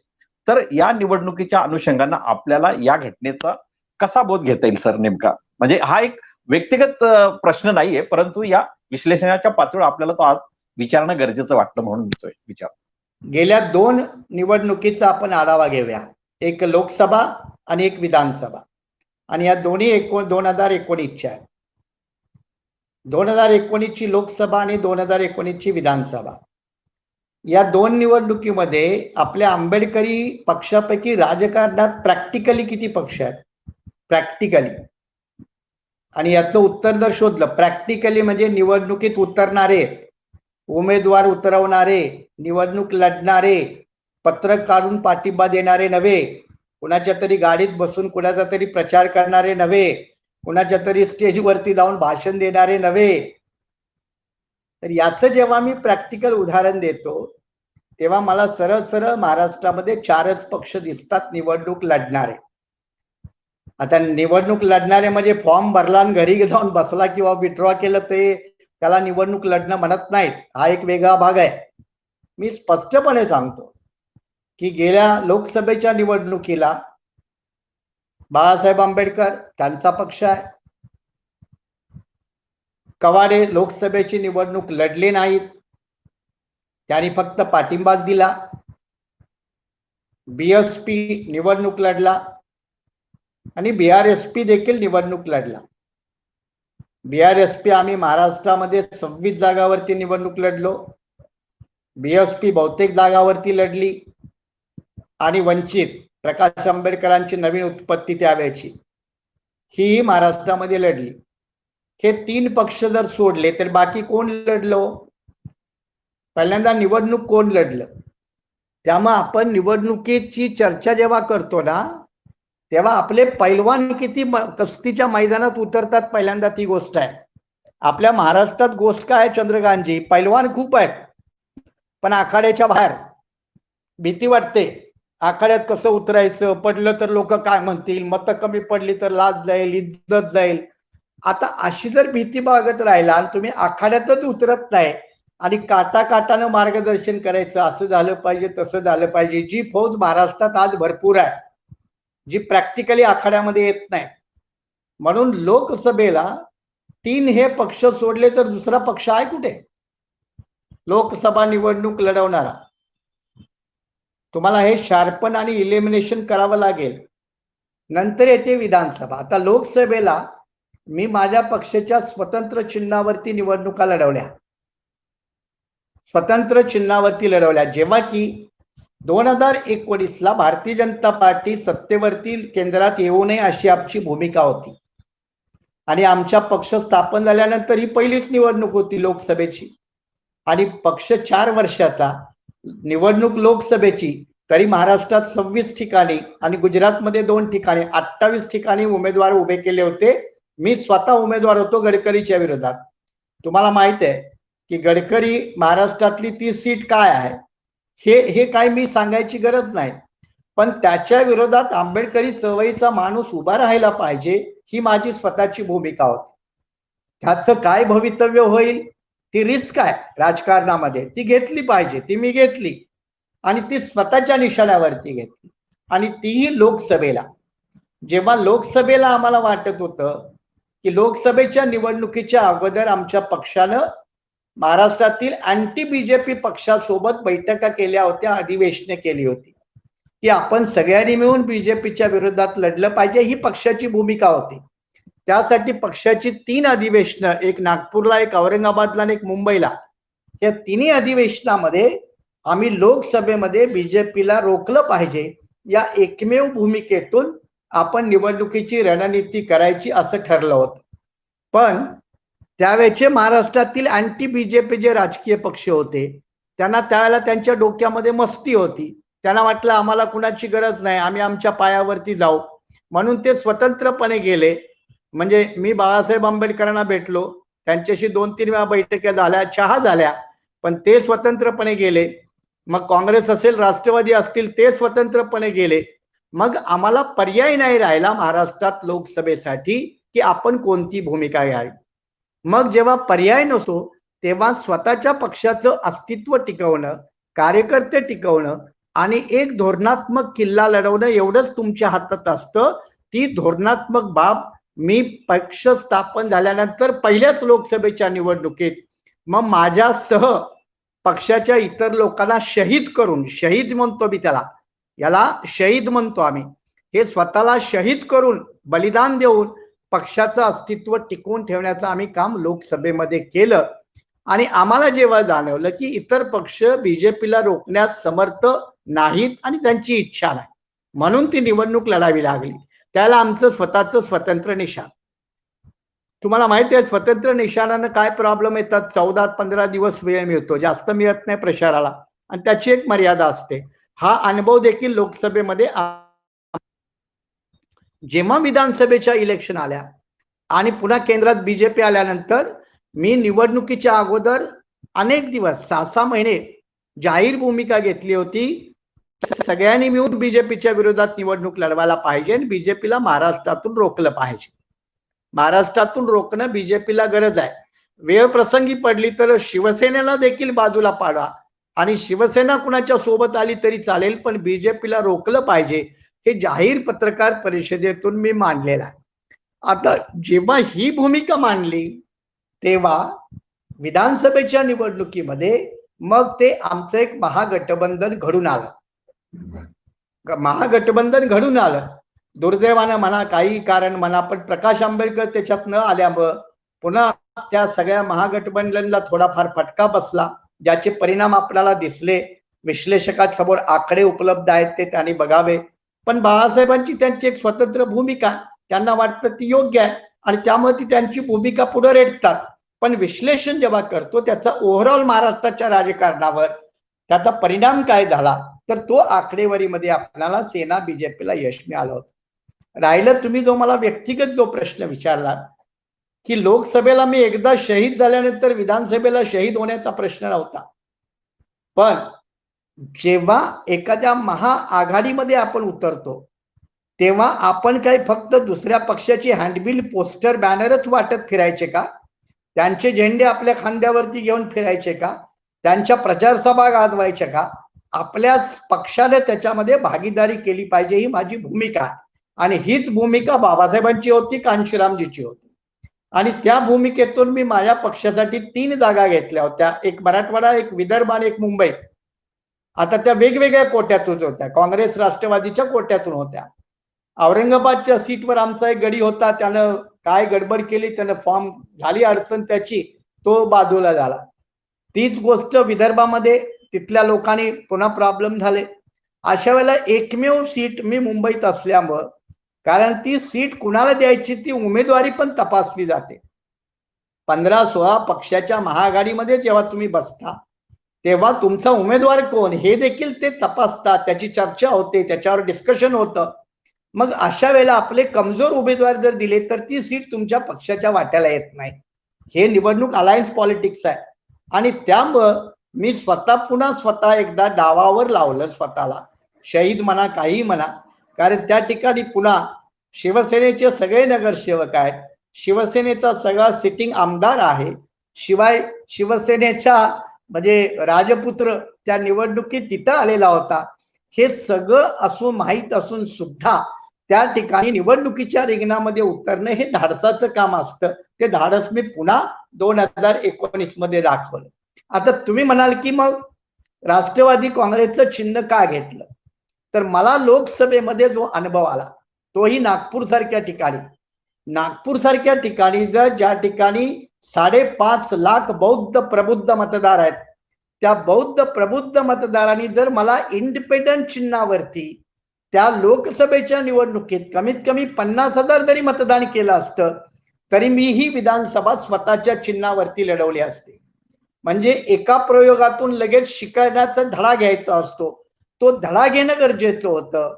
तर या निवडणुकीच्या अनुषंगानं आपल्याला या घटनेचा कसा बोध घेता येईल सर नेमका? म्हणजे हा एक व्यक्तिगत प्रश्न नाहीये, परंतु या विश्लेषणाच्या पातळीवर आपल्याला तो आज विचारणं गरजेचं वाटलं म्हणून विचार. गेल्या 2 निवडणुकीचा आपण आढावा घेऊया. एक लोकसभा आणि एक विधानसभा. आणि या दोन्ही 2019च्या आहेत. 2019 ची लोकसभा आणि 2019 ची विधानसभा. या 2 निवडणुकीमध्ये आपल्या आंबेडकरी पक्षापैकी राजकारणात प्रॅक्टिकली किती पक्ष आहेत? प्रॅक्टिकली. आणि याचं उत्तर जर शोधलं, प्रॅक्टिकली म्हणजे निवडणुकीत उतरणारे, उमेदवार उतरवणारे, निवडणूक लढणारे, पत्रक काढून पाठिंबा देणारे नव्हे, कुणाच्या तरी गाडीत बसून कुणाचा तरी प्रचार करणारे नव्हे, कुणाच्या तरी स्टेजवरती जाऊन भाषण देणारे नव्हे. तर याचं जेव्हा मी प्रॅक्टिकल उदाहरण देतो, तेव्हा मला सरळ सरळ महाराष्ट्रामध्ये 4च पक्ष दिसतात निवडणूक लढणारे. आता निवडणूक लढणारे म्हणजे फॉर्म भरला आणि घरी जाऊन बसला किंवा विड्रॉ केलं ते त्याला निवडणूक लढणं म्हणत नाहीत. हा एक वेगळा भाग आहे. मी स्पष्टपणे सांगतो की गेल्या लोकसभेच्या निवडणुकीला बाळासाहेब आंबेडकर त्यांचा पक्ष आहे. कवाडे लोकसभेची निवडणूक लढले नाहीत, त्यांनी फक्त पाठिंबाच दिला. बीएसपी निवडणूक लढला आणि बीआरएसपी देखील निवडणूक लढला. बीआरएसपी आम्ही महाराष्ट्रामध्ये 26 जागावरती निवडणूक लढलो. बीएसपी बहुतेक जागावरती लढली. आणि वंचित प्रकाश आंबेडकरांची नवीन उत्पत्ती त्यावेळची ही महाराष्ट्रामध्ये लढली. हे 3 पक्ष जर सोडले तर बाकी कोण लढलो? पहिल्यांदा निवडणूक कोण लढलं? त्यामुळे आपण निवडणुकीची चर्चा जेव्हा करतो ना, तेव्हा आपले पैलवान किती कुस्तीच्या मैदानात उतरतात, पहिल्यांदा ती गोष्ट आहे. आपल्या महाराष्ट्रात गोष्ट काय चंद्रकांतजी, पैलवान खूप आहेत, पण आखाड्याच्या बाहेर भीती वाटते. आखाड्यात कसं उतरायचं, पडलं तर लोक काय म्हणतील, मतं कमी पडली तर लाज जाईल, इज्जत जाईल. आता अशी जर भीती बाळगत राहिला आणि तुम्ही आखाड्यातच उतरत नाही आणि काटाकाटानं मार्गदर्शन करायचं, असं झालं पाहिजे, तसं झालं पाहिजे, जी फौज महाराष्ट्रात आज भरपूर आहे, जी प्रॅक्टिकली आखाड्यामध्ये येत नाही. म्हणून लोकसभेला 3 हे पक्ष सोडले तर दुसरा पक्ष आहे कुठे लोकसभा निवडणूक लढवणारा? तुम्हाला हे शार्पन आणि इलिमिनेशन करावं लागेल. नंतर येते विधानसभा. आता लोकसभेला मी माझ्या पक्षाच्या स्वतंत्र चिन्हावरती निवडणुका लढवल्या. स्वतंत्र चिन्हावरती लढवल्या, जेव्हा की 2019ला भारतीय जनता पार्टी सत्तेवरती केंद्रात येऊ नये अशी आमची भूमिका होती आणि आमच्या पक्ष स्थापन झाल्यानंतर ही पहिलीच निवडणूक होती लोकसभेची आणि पक्ष 4 वर्षाचा निवडणूक लोकसभेची, तरी महाराष्ट्रात 26 ठिकाणी आणि गुजरातमध्ये 2 ठिकाणी 28 ठिकाणी उमेदवार उभे केले होते. मी स्वतः उमेदवार होतो गडकरीच्या विरोधात. तुम्हाला माहित आहे की गडकरी महाराष्ट्रातली ती सीट काय आहे हे काय मी सांगायची गरज नाही, पण त्याच्या विरोधात आंबेडकरी चळवळीचा माणूस उभा राहायला पाहिजे ही माझी स्वतःची भूमिका होती. त्याचं काय भवितव्य होईल, ती रिस्क आहे राजकारणामध्ये, ती घेतली पाहिजे, ती मी घेतली आणि ती स्वतःच्या निशाण्यावरती घेतली आणि तीही लोकसभेला. जेव्हा लोकसभेला आम्हाला वाटत होतं की लोकसभेच्या निवडणुकीच्या अगोदर आमच्या पक्षानं महाराष्ट्रातील अँटी बीजेपी पक्षासोबत बैठका केल्या होत्या, अधिवेशने केली होती की आपण सगळ्यांनी मिळून बीजेपीच्या विरोधात लढलं पाहिजे, ही पक्षाची भूमिका होती. त्यासाठी पक्षाची 3 अधिवेशनं, एक नागपूरला, एक औरंगाबादला आणि एक मुंबईला, या तिन्ही अधिवेशनामध्ये आम्ही लोकसभेमध्ये बीजेपीला रोखलं पाहिजे या एकमेव भूमिकेतून आपण निवडणुकीची रणनीती करायची असं ठरलं होतं. पण त्यावेळेचे महाराष्ट्रातील अँटी बीजेपी जे राजकीय पक्ष होते त्यांना त्यावेळेला त्यांच्या डोक्यामध्ये मस्ती होती. त्यांना वाटलं आम्हाला कुणाची गरज नाही, आम्ही आमच्या पायावरती जाऊ, म्हणून ते स्वतंत्रपणे गेले. म्हणजे मी बाळासाहेब आंबेडकरांना भेटलो, त्यांच्याशी 2-3 वेळा बैठका झाल्या, चहा झाल्या, पण ते स्वतंत्रपणे गेले. मग काँग्रेस असेल, राष्ट्रवादी असतील, ते स्वतंत्रपणे गेले. मग आम्हाला पर्याय नाही राहिला महाराष्ट्रात लोकसभेसाठी की आपण कोणती भूमिका घ्यावी. मग जेव्हा पर्याय नसतो तेव्हा स्वतःच्या पक्षाचं अस्तित्व टिकवणं, कार्यकर्ते टिकवणं आणि एक धोरणात्मक किल्ला लढवणं एवढंच तुमच्या हातात असतं. ती धोरणात्मक बाब मी पक्ष स्थापन झाल्यानंतर पहिल्याच लोकसभेच्या निवडणुकीत मग माझ्यासह पक्षाच्या इतर लोकांना शहीद करून, शहीद म्हणतो मी त्याला, याला शहीद म्हणतो आम्ही, हे स्वतःला शहीद करून, बलिदान देऊन पक्षाचं अस्तित्व टिकवून ठेवण्याचं आम्ही काम लोकसभेमध्ये केलं. आणि आम्हाला जेव्हा जाणवलं की इतर पक्ष बीजेपीला रोखण्यास समर्थ नाहीत आणि त्यांची इच्छा नाही, म्हणून ती निवडणूक लढावी लागली, त्याला आमचं स्वतःचं स्वतंत्र निशाण. तुम्हाला माहिती आहे स्वतंत्र निशाणानं काय प्रॉब्लेम येतात, 14-15 दिवस वेळ मिळतो, जास्त मिळत नाही प्रचाराला, आणि त्याची एक मर्यादा असते. हा अनुभव देखील लोकसभेमध्ये. जेव्हा विधानसभेच्या इलेक्शन आल्या आणि पुन्हा केंद्रात बीजेपी आल्यानंतर मी निवडणुकीच्या अगोदर अनेक दिवस, 6-6 महिने जाहीर भूमिका घेतली होती, सगळ्यांनी मिळून बीजेपीच्या विरोधात निवडणूक लढवायला पाहिजे आणि बीजेपीला महाराष्ट्रातून रोखलं पाहिजे. महाराष्ट्रातून रोखणं बीजेपीला गरज आहे. वेळ प्रसंगी पडली तर शिवसेनेला देखील बाजूला पाडा आणि शिवसेना कुणाच्या सोबत आली तरी चालेल, पण बीजेपीला रोखलं पाहिजे, हे जाहीर पत्रकार परिषदेतून मी मांडलेलं आहे. आता जेव्हा ही भूमिका मांडली तेव्हा विधानसभेच्या निवडणुकीमध्ये मग ते आमचं एक महागठबंधन घडून आलं. महागठबंधन घडून आलं, दुर्दैवानं म्हणा, काही कारण म्हणा, पण प्रकाश आंबेडकर त्याच्यात न आल्यामुळं पुन्हा त्या सगळ्या महागठबंधनला थोडाफार फटका बसला, ज्याचे परिणाम आपल्याला दिसले. विश्लेषकांसमोर आकडे उपलब्ध आहेत, ते त्यांनी बघावे. पण बाळासाहेबांची त्यांची एक स्वतंत्र भूमिका, त्यांना वाटतं ती योग्य आहे आणि त्यामुळे ती त्यांची भूमिका पुढे रेटतात. पण विश्लेषण जेव्हा करतो त्याचा ओव्हरऑल महाराष्ट्राच्या राजकारणावर त्याचा परिणाम काय झाला, तर तो आकडेवारीमध्ये आपल्याला सेना बीजेपीला यश मिळालं होतं. राहिलं तुम्ही जो मला व्यक्तिगत जो प्रश्न विचारला की लोकसभेला मी एकदा शहीद झाल्यानंतर विधानसभेला शहीद होण्याचा प्रश्न नव्हता, पण जेव्हा एखाद्या महाआघाडीमध्ये आपण उतरतो तेव्हा आपण काय फक्त दुसऱ्या पक्षाची हँडबिल, पोस्टर, बॅनरच वाटत फिरायचे का? त्यांचे झेंडे आपल्या खांद्यावरती घेऊन फिरायचे का? त्यांच्या प्रचार सभा गाजवायच्या का? आपल्या पक्षाने त्याच्यामध्ये भागीदारी केली पाहिजे, ही माझी भूमिका आहे. आणि हीच भूमिका बाबासाहेबांची होती, कांशीरामजीची होती. आणि त्या भूमिकेतून मी माझ्या पक्षासाठी 3 जागा घेतल्या होत्या, एक मराठवाडा, एक विदर्भ आणि एक मुंबई. आता त्या वेगवेगळ्या कोट्यातून होत्या, काँग्रेस राष्ट्रवादीच्या कोट्यातून होत्या. औरंगाबादच्या सीटवर आमचा एक गडी होता, त्यानं काय गडबड केली, त्यानं फॉर्म झाली अडचण त्याची, तो बाजूला झाला. तीच गोष्ट विदर्भामध्ये तिथल्या लोकांनी पुन्हा प्रॉब्लेम झाले. अशा वेळेला एकमेव सीट मी मुंबईत असल्यामुळं, कारण ती सीट कुणाला द्यायची ती उमेदवारी पण तपासली जाते. 15-16 पक्षाच्या महाआघाडीमध्ये जेव्हा तुम्ही बसता तेव्हा तुमचा उमेदवार कोण हे देखील ते तपासतात, त्याची चर्चा होते, त्याच्यावर डिस्कशन होतं. मग अशा वेळेला आपले कमजोर उमेदवार जर दिले तर ती सीट तुमच्या पक्षाच्या वाट्याला येत नाही. हे निवडणूक अलायन्स पॉलिटिक्स आहे. आणि त्यामुळं मी स्वतः एकदा डावावर लावलं स्वतःला, शहीद म्हणा काही म्हणा, कारण त्या ठिकाणी पुन्हा शिवसेनेचे सगळे नगरसेवक आहेत, शिवसेनेचा सगळा सिटिंग आमदार आहे, शिवाय शिवसेनेच्या म्हणजे राजपुत्र त्या निवडणुकीत तिथं आलेला होता. हे सगळं असून माहीत असून सुद्धा त्या ठिकाणी निवडणुकीच्या रिंगणामध्ये उतरणं हे धाडसाचं काम असतं. ते धाडस मी पुन्हा 2019 मध्ये दाखवलं. आता तुम्ही म्हणाल की मग राष्ट्रवादी काँग्रेसचं चिन्ह का घेतलं, तर मला लोकसभेमध्ये जो अनुभव आला तोही नागपूर सारख्या ठिकाणी जर ज्या ठिकाणी 5.5 लाख बौद्ध प्रबुद्ध मतदार आहेत, त्या बौद्ध प्रबुद्ध मतदारांनी जर मला इंडिपेंडंट चिन्हावरती त्या लोकसभेच्या निवडणुकीत कमीत कमी 50,000 जरी मतदान केलं असतं तरी मी ही विधानसभा स्वतःच्या चिन्हावरती लढवली असते. म्हणजे एका प्रयोगातून लगेच शिकण्याचा धडा घ्यायचा असतो, तो धडा घेणं गरजेचं होतं.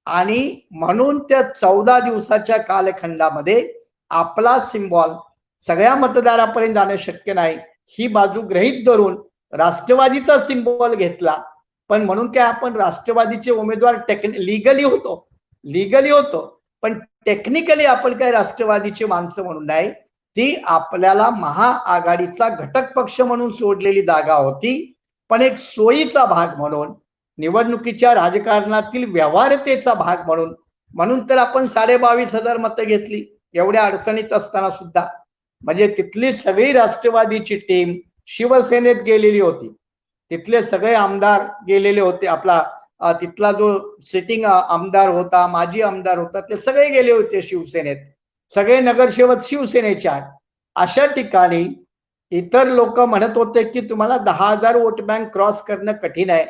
आणि म्हणून त्या 14 दिवसाच्या कालखंडामध्ये आपला सिम्बॉल सगळ्या मतदारापर्यंत जाणं शक्य नाही, ही बाजू गृहीत धरून राष्ट्रवादीचा सिम्बॉल घेतला. पण म्हणून काय आपण राष्ट्रवादीचे उमेदवार लिगली होतो, पण टेक्निकली आपण काय राष्ट्रवादीची माणसं म्हणून नाही, ती आपल्याला महाआघाडीचा घटक पक्ष म्हणून सोडलेली जागा होती. पण एक सोयीचा भाग म्हणून, निवडणुकीच्या राजकारणातील व्यवहार्यतेचा भाग म्हणून तर आपण 22,500 मतं घेतली एवढ्या अडचणीत असताना सुद्धा. म्हणजे तिथली सगळी राष्ट्रवादीची टीम शिवसेनेत गेलेली होती, तिथले सगळे आमदार गेलेले होते. आपला तिथला जो सिटिंग आमदार होता, माजी आमदार होता, ते सगळे गेले होते शिवसेनेत, सगळे नगरसेवक शिवसेनेच्या. अशा ठिकाणी इतर लोक म्हणत होते की तुम्हाला 10,000 वोट बँक क्रॉस करणं कठीण आहे.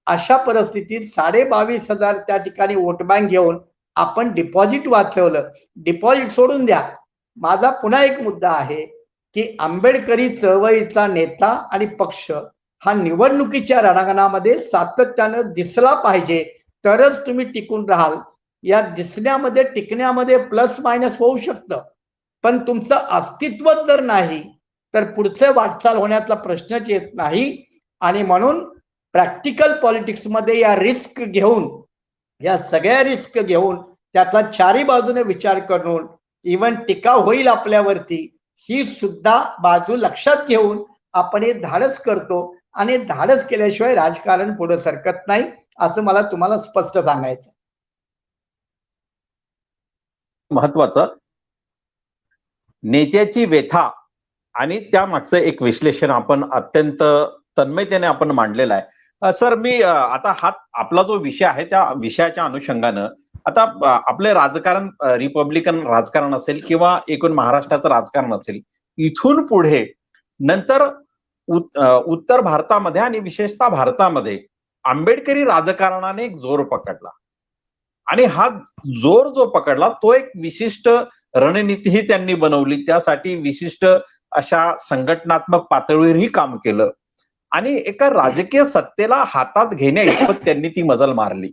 अशा परिस्थितीत 22,500 त्या ठिकाणी वोट बँक घेऊन आपण डिपॉझिट वाचवलं. डिपॉझिट सोडून द्या, माझा पुन्हा एक मुद्दा आहे की आंबेडकरी चळवळीचा नेता आणि पक्ष हा निवडणुकीच्या रणांगणामध्ये सातत्यानं दिसला पाहिजे, तरच तुम्ही टिकून राहाल. या दिसण्यामध्ये टिकण्यामध्ये प्लस मायनस होऊ शकतं, पण तुमचं अस्तित्व जर नाही तर पुढचे वाटचाल होण्याचा प्रश्नच येत नाही. आणि म्हणून प्रॅक्टिकल पॉलिटिक्स मध्ये या सगळ्या रिस्क घेऊन त्याचा चारी बाजूने विचार करून इव्हन टीका होईल आपल्यावरती, ही सुद्धा बाजू लक्षात घेऊन आपण हे धाडस करतो. आणि धाडस केल्याशिवाय राजकारण पुढे सरकत नाही, असं मला तुम्हाला स्पष्ट सांगायचं. महत्वाचं नेत्याची व्यथा आणि त्या मागचं एक विश्लेषण आपण अत्यंत तन्मयतेने आपण मांडलेलं आहे. सर, मी आता आपला जो विषय आहे त्या विषयाच्या अनुषंगानं आता आपले राजकारण, रिपब्लिकन राजकारण असेल किंवा एकूण महाराष्ट्राचं राजकारण असेल, इथून पुढे नंतर उत्तर भारतामध्ये आणि विशेषतः भारतामध्ये आंबेडकरी राजकारणाने एक जोर पकडला. आणि हा जोर जो पकडला तो एक विशिष्ट रणनीतीही त्यांनी बनवली, त्यासाठी विशिष्ट अशा संघटनात्मक पातळीवरही काम केलं आणि एका राजकीय सत्तेला हातात घेण्या इतपत त्यांनी ती मजल मारली.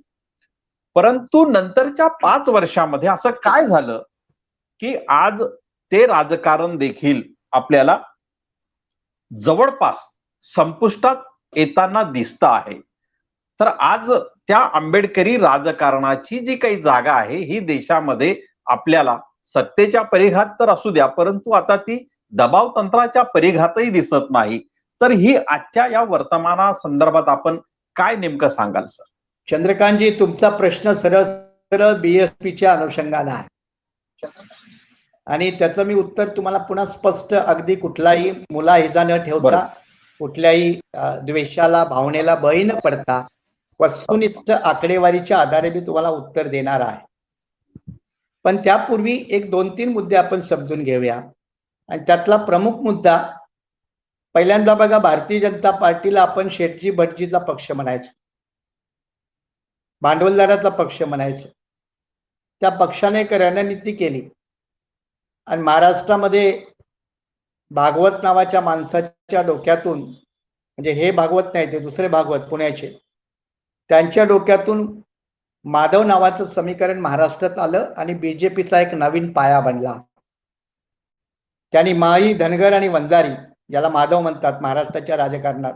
परंतु नंतरच्या 5 वर्षामध्ये असं काय झालं की आज ते राजकारण देखील आपल्याला जवळपास संपुष्टात येताना दिसतं आहे. तर आज त्या आंबेडकरी राजकारणाची जी काही जागा आहे ही देशामध्ये आपल्याला सत्तेच्या परिघात तर असू द्या, परंतु आता ती दबाव तंत्राच्या परिघातही दिसत नाही. तर ही आजच्या या वर्तमाना संदर्भात आपण काय नेमकं सांगाल सर? चंद्रकांतजी, तुमचा प्रश्न सरळ सरळ बीएसपीच्या अनुषंगाने आहे आणि त्याचं मी उत्तर तुम्हाला पुन्हा स्पष्ट, अगदी कुठलाही मुलाहिजा न ठेवता, कुठल्याही द्वेषाला भावनेला बळी न पडता वस्तुनिष्ठ आकडेवारीच्या आधारे मी तुम्हाला उत्तर देणार आहे. पण त्यापूर्वी एक 2-3 मुद्दे आपण समजून घेऊया. आणि त्यातला प्रमुख मुद्दा पहिल्यांदा बघा, भारतीय जनता पार्टीला आपण शेटजी भटजीचा पक्ष म्हणायचो, भांडवलदाराचा पक्ष म्हणायचो. त्या पक्षाने एक रणनीती केली आणि महाराष्ट्रामध्ये भागवत नावाच्या माणसाच्या डोक्यातून, म्हणजे हे भागवत नाही, ते दुसरे भागवत पुण्याचे, त्यांच्या डोक्यातून माधव नावाचं समीकरण महाराष्ट्रात आलं आणि बीजेपीचा एक नवीन पाया बनला. त्यांनी माई, धनगर आणि वंजारी, ज्याला माधव म्हणतात महाराष्ट्राच्या राजकारणात,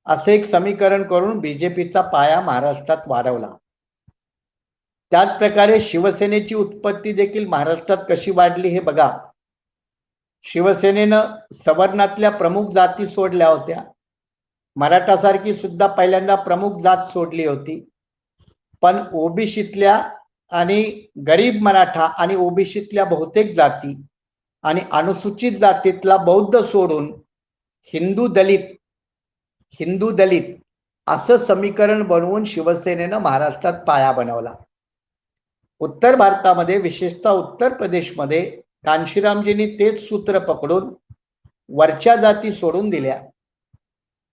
असे एक समीकरण करून बीजेपीचा पाया महाराष्ट्रात वाढवला. त्याच प्रकारे शिवसेनेची उत्पत्ती देखील महाराष्ट्रात कशी वाढली हे बघा. शिवसेनेनं सवर्णातल्या प्रमुख जाती सोडल्या होत्या, मराठासारखी सुद्धा पहिल्यांदा प्रमुख जात सोडली होती, पण ओबीसीतल्या आणि गरीब मराठा आणि ओबीसीतल्या बहुतेक जाती आणि अनुसूचित जातीतला बौद्ध सोडून हिंदू दलित असं समीकरण बनवून शिवसेनेनं महाराष्ट्रात पाया बनवला. उत्तर भारतामध्ये, विशेषतः उत्तर प्रदेशमध्ये कांशीरामजींनी तेच सूत्र पकडून वरच्या जाती सोडून दिल्या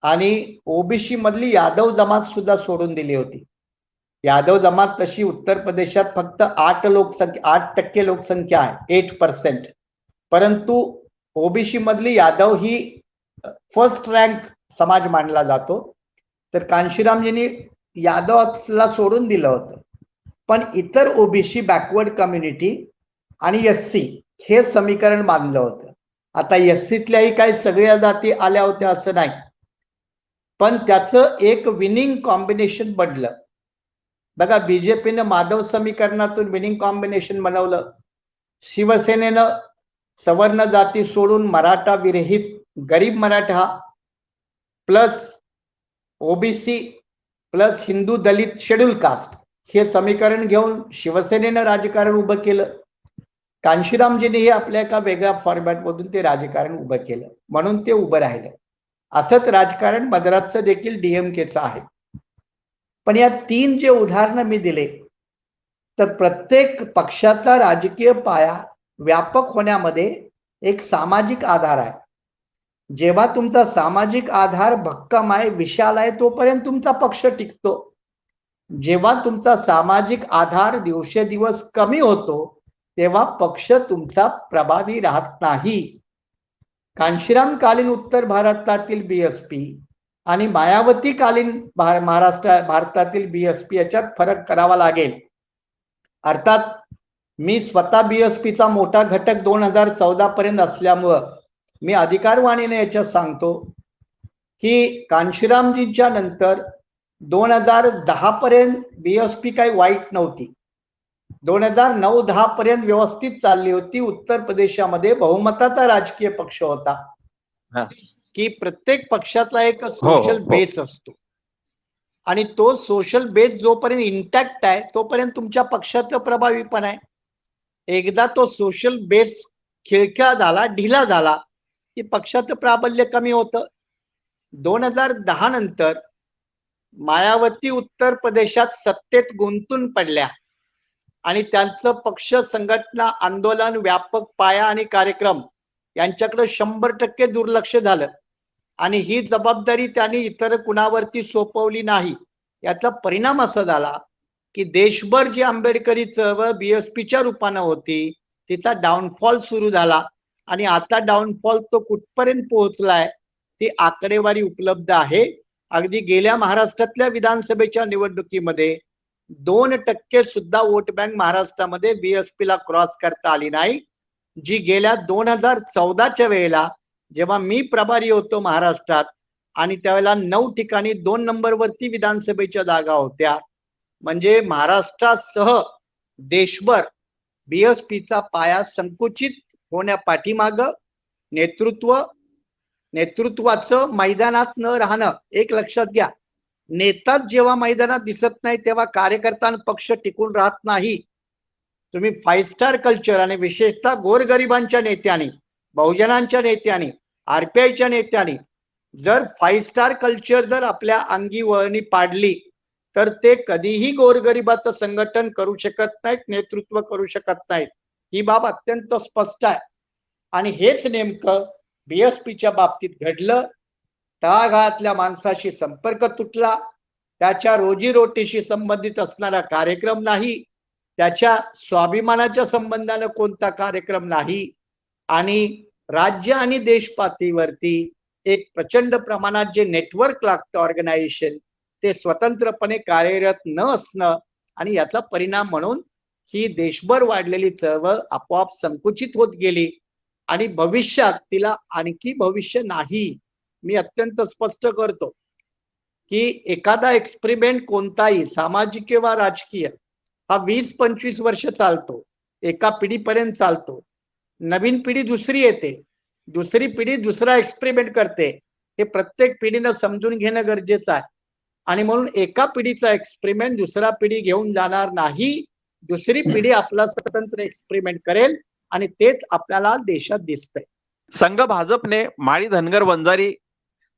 आणि ओबीसी मधली यादव जमात सुद्धा सोडून दिली होती. यादव जमात तशी उत्तर प्रदेशात फक्त 8% लोकसंख्या आहे, 8%. परंतु ओबीसी मधली यादव ही फर्स्ट रँक समाज मानला जातो. तर कांशीरामजींनी यादवला सोडून दिलं होतं, पण इतर ओबीसी, बॅकवर्ड कम्युनिटी आणि एससी हे समीकरण मानलं होतं. आता एससीतल्याही काही सगळ्या जाती आल्या होत्या असं नाही, पण त्याचं एक विनिंग कॉम्बिनेशन बनलं. बघा, बीजेपीनं माधव समीकरणातून विनिंग कॉम्बिनेशन बनवलं, शिवसेनेनं सवर्ण जाती सोडून मराठा विरहित गरीब Maratha plus OBC plus Hindu Dalit schedule caste हे समीकरण घेऊन शिवसेनेनं राजकारण उभं केलं. कांशीरामजींनीही आपल्या एका वेगळ्या फॉर्मॅटमधून ते राजकारण उभं केलं, म्हणून ते उभं राहिलं. असंच राजकारण मद्रासचं देखील डीएमकेचं आहे. पण या 3 जे उदाहरणं मी दिले, तर प्रत्येक पक्षाचा राजकीय पाया व्यापक होण्यामध्ये एक सामाजिक आधार आहे. जेव्हा तुमचा सामाजिक आधार भक्कम आहे, विशाल आहे, तोपर्यंत तुमचा पक्ष टिकतो. जेव्हा तुमचा सामाजिक आधार दिवसेदिवस कमी होतो, तेव्हा पक्ष तुमचा प्रभावी राहत नाही. कांशीराम कालीन उत्तर भारतातील बीएसपी आणि मायावती कालीन भारतातील बीएसपी याच्यात फरक करावा लागेल. अर्थात मी स्वतः बीएसपीचा मोठा घटक 2014 पर्यंत असल्यामुळं मी अधिकारवाणीने याच्यात सांगतो की कांशीरामजींच्या नंतर 2010 पर्यंत बीएसपी काही वाईट नव्हती. 2009-10 पर्यंत व्यवस्थित चालली होती. उत्तर प्रदेशामध्ये बहुमताचा राजकीय पक्ष होता की प्रत्येक पक्षाचा एक सोशल बेस असतो आणि तो सोशल बेस जोपर्यंत इंटॅक्ट आहे तोपर्यंत तुमच्या पक्षाचं प्रभावीपण आहे. एकदा तो सोशल बेस खिळख्या झाला, ढिला झाला की पक्षाचं प्राबल्य कमी होतं. 2010 नंतर मायावती उत्तर प्रदेशात सत्तेत गुंतून पडल्या आणि त्यांचं पक्ष संघटना, आंदोलन, व्यापक पाया आणि कार्यक्रम यांच्याकडे 100% दुर्लक्ष झालं आणि ही जबाबदारी त्यांनी इतर कुणावरती सोपवली नाही. याचा परिणाम असा झाला की देशभर जी आंबेडकरी चळवळ बीएसपीच्या रूपानं होती, तिचा डाऊनफॉल सुरू झाला आणि आता डाऊनफॉल तो कुठपर्यंत पोहोचलाय ती आकडेवारी उपलब्ध आहे. अगदी गेल्या महाराष्ट्रातल्या विधानसभेच्या निवडणुकीमध्ये 2% सुद्धा वोट बँक महाराष्ट्रामध्ये बीएसपीला क्रॉस करता आली नाही, जी गेल्या 2014च्या वेळेला जेव्हा मी प्रभारी होतो महाराष्ट्रात आणि त्यावेळेला 9 ठिकाणी 2 नंबरवरती विधानसभेच्या जागा होत्या. म्हणजे महाराष्ट्रासह देशभर बीएसपीचा पाया संकुचित होण्यापाठीमाग नेतृत्वाचं मैदानात न राहणं. एक लक्षात घ्या, नेताच जेव्हा मैदानात दिसत नाही तेव्हा कार्यकर्ता पक्ष टिकून राहत नाही. तुम्ही 5 स्टार कल्चर आणि विशेषतः गोरगरिबांच्या नेत्यांनी, बहुजनांच्या नेत्यांनी, आरपीआयच्या नेत्यांनी जर 5 स्टार कल्चर जर आपल्या अंगी वळणी पाडली तर ते कधीही गोरगरिबाचं संघटन करू शकत नाहीत, नेतृत्व करू शकत नाहीत. ही बाब अत्यंत स्पष्ट आहे आणि हेच नेमकं बीएसपीच्या बाबतीत घडलं. तळागाळातल्या माणसाशी संपर्क तुटला, त्याच्या रोजीरोटीशी संबंधित असणारा कार्यक्रम नाही, त्याच्या स्वाभिमानाच्या संबंधानं कोणता कार्यक्रम नाही, आणि राज्य आणि देश पातळीवरती एक प्रचंड प्रमाणात जे नेटवर्क लागतं ऑर्गनायझेशन, ते स्वतंत्रपणे कार्यरत न असणं, आणि याचा परिणाम म्हणून ही देशभर वाढलेली चळवळ आपोआप संकुचित होत गेली आणि भविष्यात तिला आणखी भविष्य नाही. मी अत्यंत स्पष्ट करतो की एखादा एक्सपेरिमेंट कोणताही सामाजिक किंवा राजकीय हा 20-25 वर्ष चालतो, एका पिढीपर्यंत चालतो. नवीन पिढी दुसरी येते, दुसरी पिढी दुसरा एक्सपेरिमेंट करते. हे प्रत्येक पिढीनं समजून घेणं गरजेचं आहे. आणि म्हणून एका पिढीचा एक्सपेरिमेंट दुसरा पिढी घेऊन जाणार नाही. दुसरी पिढी आपला स्वतंत्र एक्सपेरिमेंट करेल आणि तेच आपल्याला देशात दिसतंय. संघ भाजपने माळी धनगर वंजारी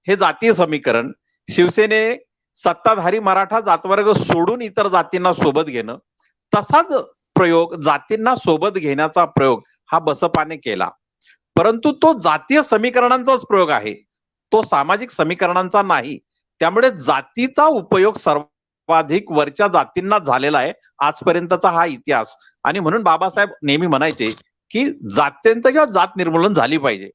हे जातीय समीकरण, शिवसेनेने सत्ताधारी मराठा जातवर्ग सोडून इतर जातींना सोबत घेणं, तसाच प्रयोग जातींना सोबत घेण्याचा प्रयोग हा बसपाने केला. परंतु तो जातीय समीकरणांचाच प्रयोग आहे, तो सामाजिक समीकरणांचा नाही. त्यामुळे जातीचा उपयोग सर्वाधिक वरच्या जातींना झालेला आहे आजपर्यंतचा हा इतिहास. आणि म्हणून बाबासाहेब नेहमी म्हणायचे की जात्यंत किंवा जात निर्मूलन झाली पाहिजे.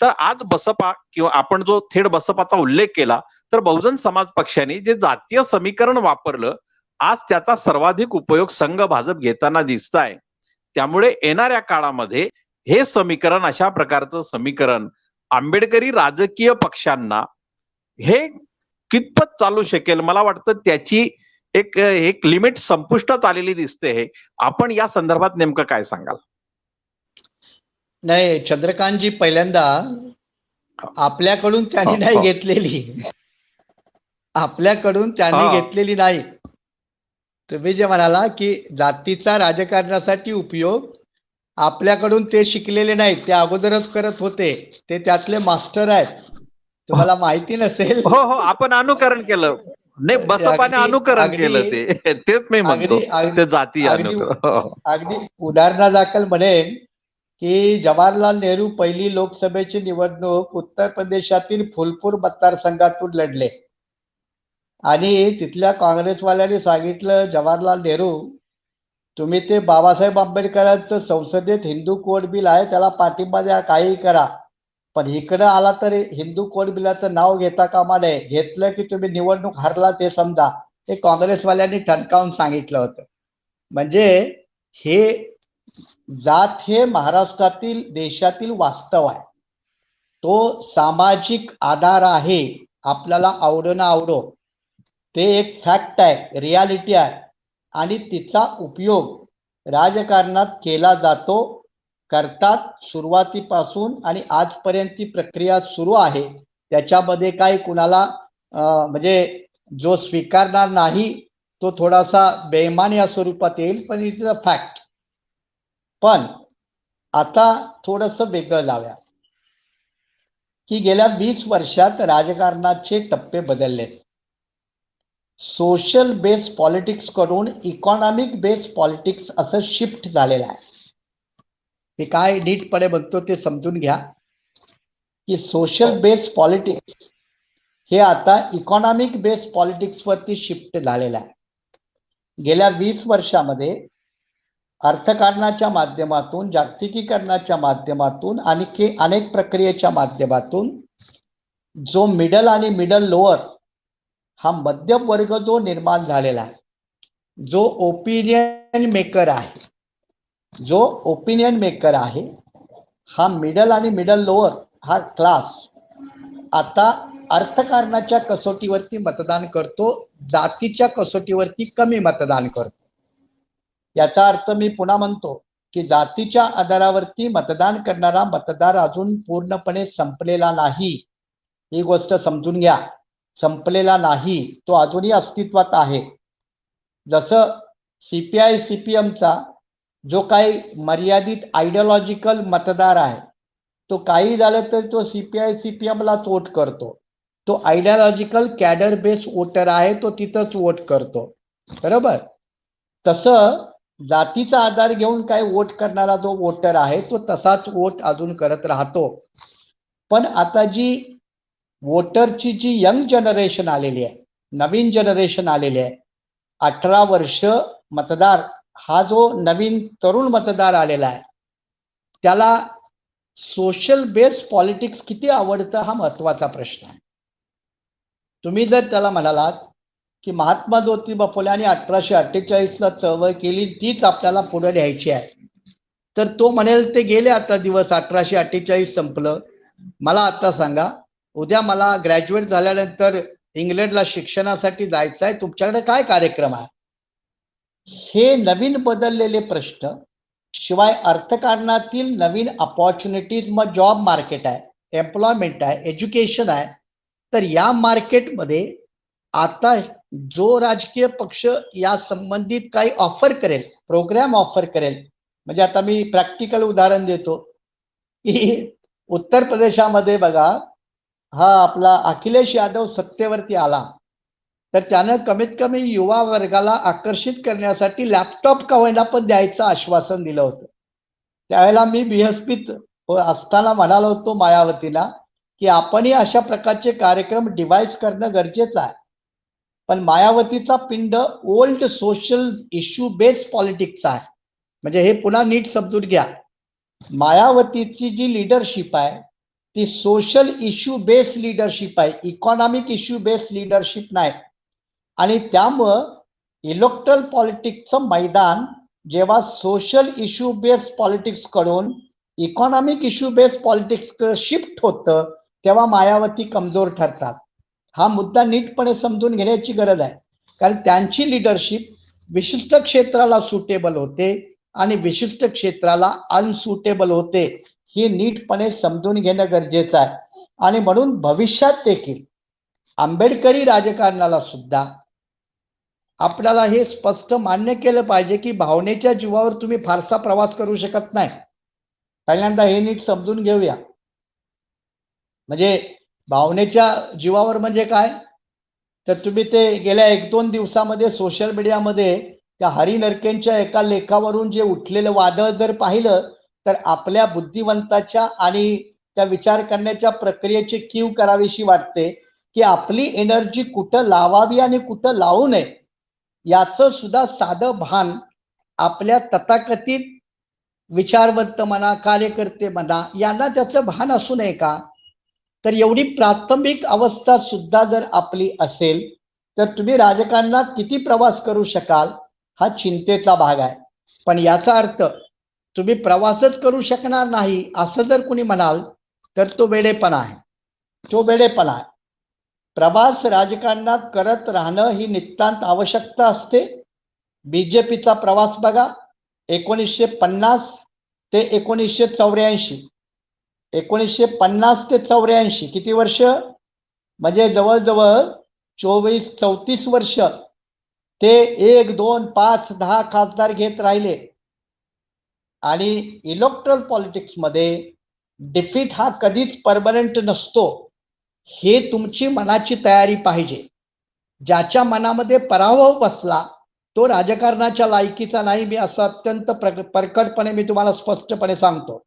तर आज बसपा किंवा आपण जो थेट बसपाचा उल्लेख केला, तर बहुजन समाज पक्षाने जे जातीय समीकरण वापरलं, आज त्याचा सर्वाधिक उपयोग संघ भाजप घेताना दिसत आहे. त्यामुळे येणाऱ्या काळामध्ये हे समीकरण, अशा प्रकारचं समीकरण आंबेडकरी राजकीय पक्षांना हे कितपत चालू शकेल, मला वाटतं त्याची एक लिमिट संपुष्टात आलेली दिसते. हे आपण या संदर्भात नेमकं काय सांगाल? नाही, चंद्रकांतजी, पहिल्यांदा आपल्याकडून त्यांनी नाही घेतलेली, आपल्याकडून त्यांनी घेतलेली नाही. तुम्ही जे म्हणाला की जातीचा राजकारणासाठी उपयोग, आपल्याकडून ते शिकलेले नाहीत, ते अगोदरच करत होते, ते त्यातले मास्टर आहेत. तुम्हाला माहिती नसेल. हो हो, आपण अनुकरण केलं. नाही, बसपाने अनुकरण केलं, तेच मी म्हणतो, ते जाती अनुकरण. अगदी उदाहरणादाखल म्हणेन की जवाहरलाल नेहरू पहिली लोकसभेची निवडणूक उत्तर प्रदेशातील फुलपूर मतदारसंघातून लढले आणि तिथल्या काँग्रेसवाल्यांनी सांगितलं, जवाहरलाल नेहरू, तुम्ही ते बाबासाहेब आंबेडकरांचं संसदेत हिंदू कोड बिल आहे त्याला पाठिंबा द्या, काही करा, पण इकडं आला तर हिंदू कोड बिलाचं नाव घेता कामा नये. घेतलं की तुम्ही निवडणूक हरला ते समजा. हे काँग्रेसवाल्यांनी ठणकावून सांगितलं होतं. म्हणजे हे जात हे महाराष्ट्रातील, देशातील वास्तव आहे. तो सामाजिक आधार आहे. आपल्याला आवडो ना आवडो, ते एक फॅक्ट आहे, रियालिटी आहे, आणि तिचा उपयोग राजकारणात केला जातो, करतात सुरुवातीपासून, आणि आजपर्यंत ती प्रक्रिया सुरू आहे. त्याच्यामध्ये काही कुणाला म्हणजे जो स्वीकारणार नाही तो थोडासा बेईमान या स्वरूपात येईल, पण इट इज अ फॅक्ट. पण आता थोडस वेगळं लावूया की गेल्या 20 वर्षात राजकारणाचे टप्पे बदलले. सोशल बेस पॉलिटिक्स कडून इकॉनॉमिक बेस पॉलिटिक्स असं शिफ्ट झालेलं आहे. मी काय नीटपणे म्हणतो ते समजून घ्या की सोशल बेस पॉलिटिक्स हे आता इकॉनॉमिक बेस पॉलिटिक्स वरती शिफ्ट झालेलं आहे. गेल्या 20 वर्षामध्ये अर्थकारणाच्या माध्यमातून, जागतिकीकरणाच्या माध्यमातून, आणखी अनेक प्रक्रियेच्या माध्यमातून जो मिडल आणि मिडल लोअर हा मध्यम वर्ग जो निर्माण झालेला आहे, जो ओपिनियन मेकर आहे, जो ओपिनियन मेकर आहे, हा मिडल आणि मिडल लोअर हा क्लास आता अर्थकारणाच्या कसोटीवरती मतदान करतो, जातीच्या कसोटीवरती कमी मतदान करतो. याचा अर्थ मी पुन्हा म्हणतो की जातीच्या आधारावरती मतदान करणारा मतदार अजून पूर्णपणे संपलेला नाही. ही गोष्ट समजून घ्या, संपलेला नाही, तो अजूनही अस्तित्वात आहे. जसं सीपीआय सीपीएमचा जो काही मर्यादित आयडियोलॉजिकल मतदार आहे, तो काही झालं तर तो सीपीआय सीपीएमलाच वोट करतो. तो आयडियोलॉजिकल कॅडर बेस वोटर आहे, तो तिथंच वोट करतो, बरोबर. तसं जातीचा आधार घेऊन काय वोट करणारा जो वोटर आहे तो तसाच वोट अजून करत राहतो. पण आता जी वोटरची जी यंग जनरेशन आलेली आहे, नवीन जनरेशन आलेली आहे, 18 वर्ष मतदार हा जो नवीन तरुण मतदार आलेला आहे, त्याला सोशल बेस पॉलिटिक्स किती आवडतं हा महत्वाचा प्रश्न आहे. तुम्ही जर त्याला म्हणालात की महात्मा ज्योतिबा फुले आणि 1848ला चळवळ केली तीच आपल्याला पुढे न्यायची आहे, तर तो म्हणेल ते गेले आता दिवस, 1848 संपलं. मला आता सांगा, उद्या मला ग्रॅज्युएट झाल्यानंतर इंग्लंडला शिक्षणासाठी जायचं आहे, तुमच्याकडे काय कार्यक्रम आहे? हे नवीन बदललेले प्रश्न, शिवाय अर्थकारणातील नवीन अपॉर्च्युनिटीज, मग जॉब मार्केट आहे, एम्प्लॉयमेंट आहे, एज्युकेशन आहे, तर या मार्केटमध्ये आता जो राजकीय पक्ष या संबंधित काही ऑफर करेल, प्रोग्राम ऑफर करेल, म्हणजे आता मी प्रॅक्टिकल उदाहरण देतो की उत्तर प्रदेशामध्ये बघा, हा आपला अखिलेश यादव सत्तेवरती आला तर त्यानं कमीत कमी युवा वर्गाला आकर्षित करण्यासाठी लॅपटॉप का होईना पण द्यायचं आश्वासन दिलं होतं. त्यावेळेला मी बीएसपीत असताना म्हणालो होतो मायावतीला की आपणही अशा प्रकारचे कार्यक्रम डिव्हाइस करणं गरजेचं आहे. पण मायावतीचा पिंड old social issue based politics आहे. म्हणजे हे पुन्हा नीट समजून घ्या, मायावतीची जी लिडरशिप आहे ती सोशल इश्यू बेस्ड लिडरशिप आहे, इकॉनॉमिक इश्यू बेस्ड लिडरशिप नाही. आणि त्यामुळं इलेक्ट्रल पॉलिटिक्सचं मैदान जेव्हा सोशल इश्यू बेस्ड पॉलिटिक्स कडून economic issue based politics shift होतं तेव्हा मायावती कमजोर ठरतात. हा मुद्दा नीटपणे समजून घेण्याची गरज आहे, कारण त्यांची लिडरशिप विशिष्ट क्षेत्राला सुटेबल होते आणि विशिष्ट क्षेत्राला अनसुटेबल होते. हे नीटपणे समजून घेणं गरजेचं आहे. आणि म्हणून भविष्यात देखील आंबेडकरी राजकारणाला सुद्धा आपल्याला हे स्पष्ट मान्य केलं पाहिजे की भावनेच्या जीवावर तुम्ही फारसा प्रवास करू शकत नाही. पहिल्यांदा हे नीट समजून घेऊया. म्हणजे भावनेच्या जीवावर म्हणजे काय, तर तुम्ही ते गेल्या 1-2 दिवसामध्ये सोशल मीडियामध्ये त्या हरी नरकेंच्या एका लेखावरून जे उठलेलं वादळ जर पाहिलं तर आपल्या बुद्धिवंताच्या आणि त्या विचार करण्याच्या प्रक्रियेची कीव करावीशी वाटते की आपली एनर्जी कुठं लावावी आणि कुठं लावू नये याचं सुद्धा साधं भान आपल्या तथाकथित विचारवंत म्हणा, कार्यकर्ते म्हणा, यांना त्याचं भान असू नये का? तर एवढी प्राथमिक अवस्था सुद्धा जर आपली असेल तर तुम्ही राजकारणात किती प्रवास करू शकाल हा चिंतेचा भाग आहे. पण याचा अर्थ तुम्ही प्रवासच करू शकणार नाही असं जर कोणी म्हणाल तर तो वेडेपणा आहे, तो वेडेपणा आहे. प्रवास राजकारणात करत राहणं ही नितांत आवश्यकता असते. बीजेपीचा प्रवास बघा, 1950 ते 1984, 1950 ते 84 किती वर्ष, म्हणजे जवळजवळ 24-34 वर्ष ते 1, 2, 5, 10 खासदार घेत राहिले. आणि इलेक्ट्रल पॉलिटिक्स मध्ये डिफीट हा कधीच परमनंट नसतो. हे तुमची मनाची तयारी पाहिजे. ज्याच्या मनामध्ये पराभव बसला तो राजकारणाच्या लायकीचा नाही, मी असं अत्यंत परखडपणे मी तुम्हाला स्पष्टपणे सांगतो.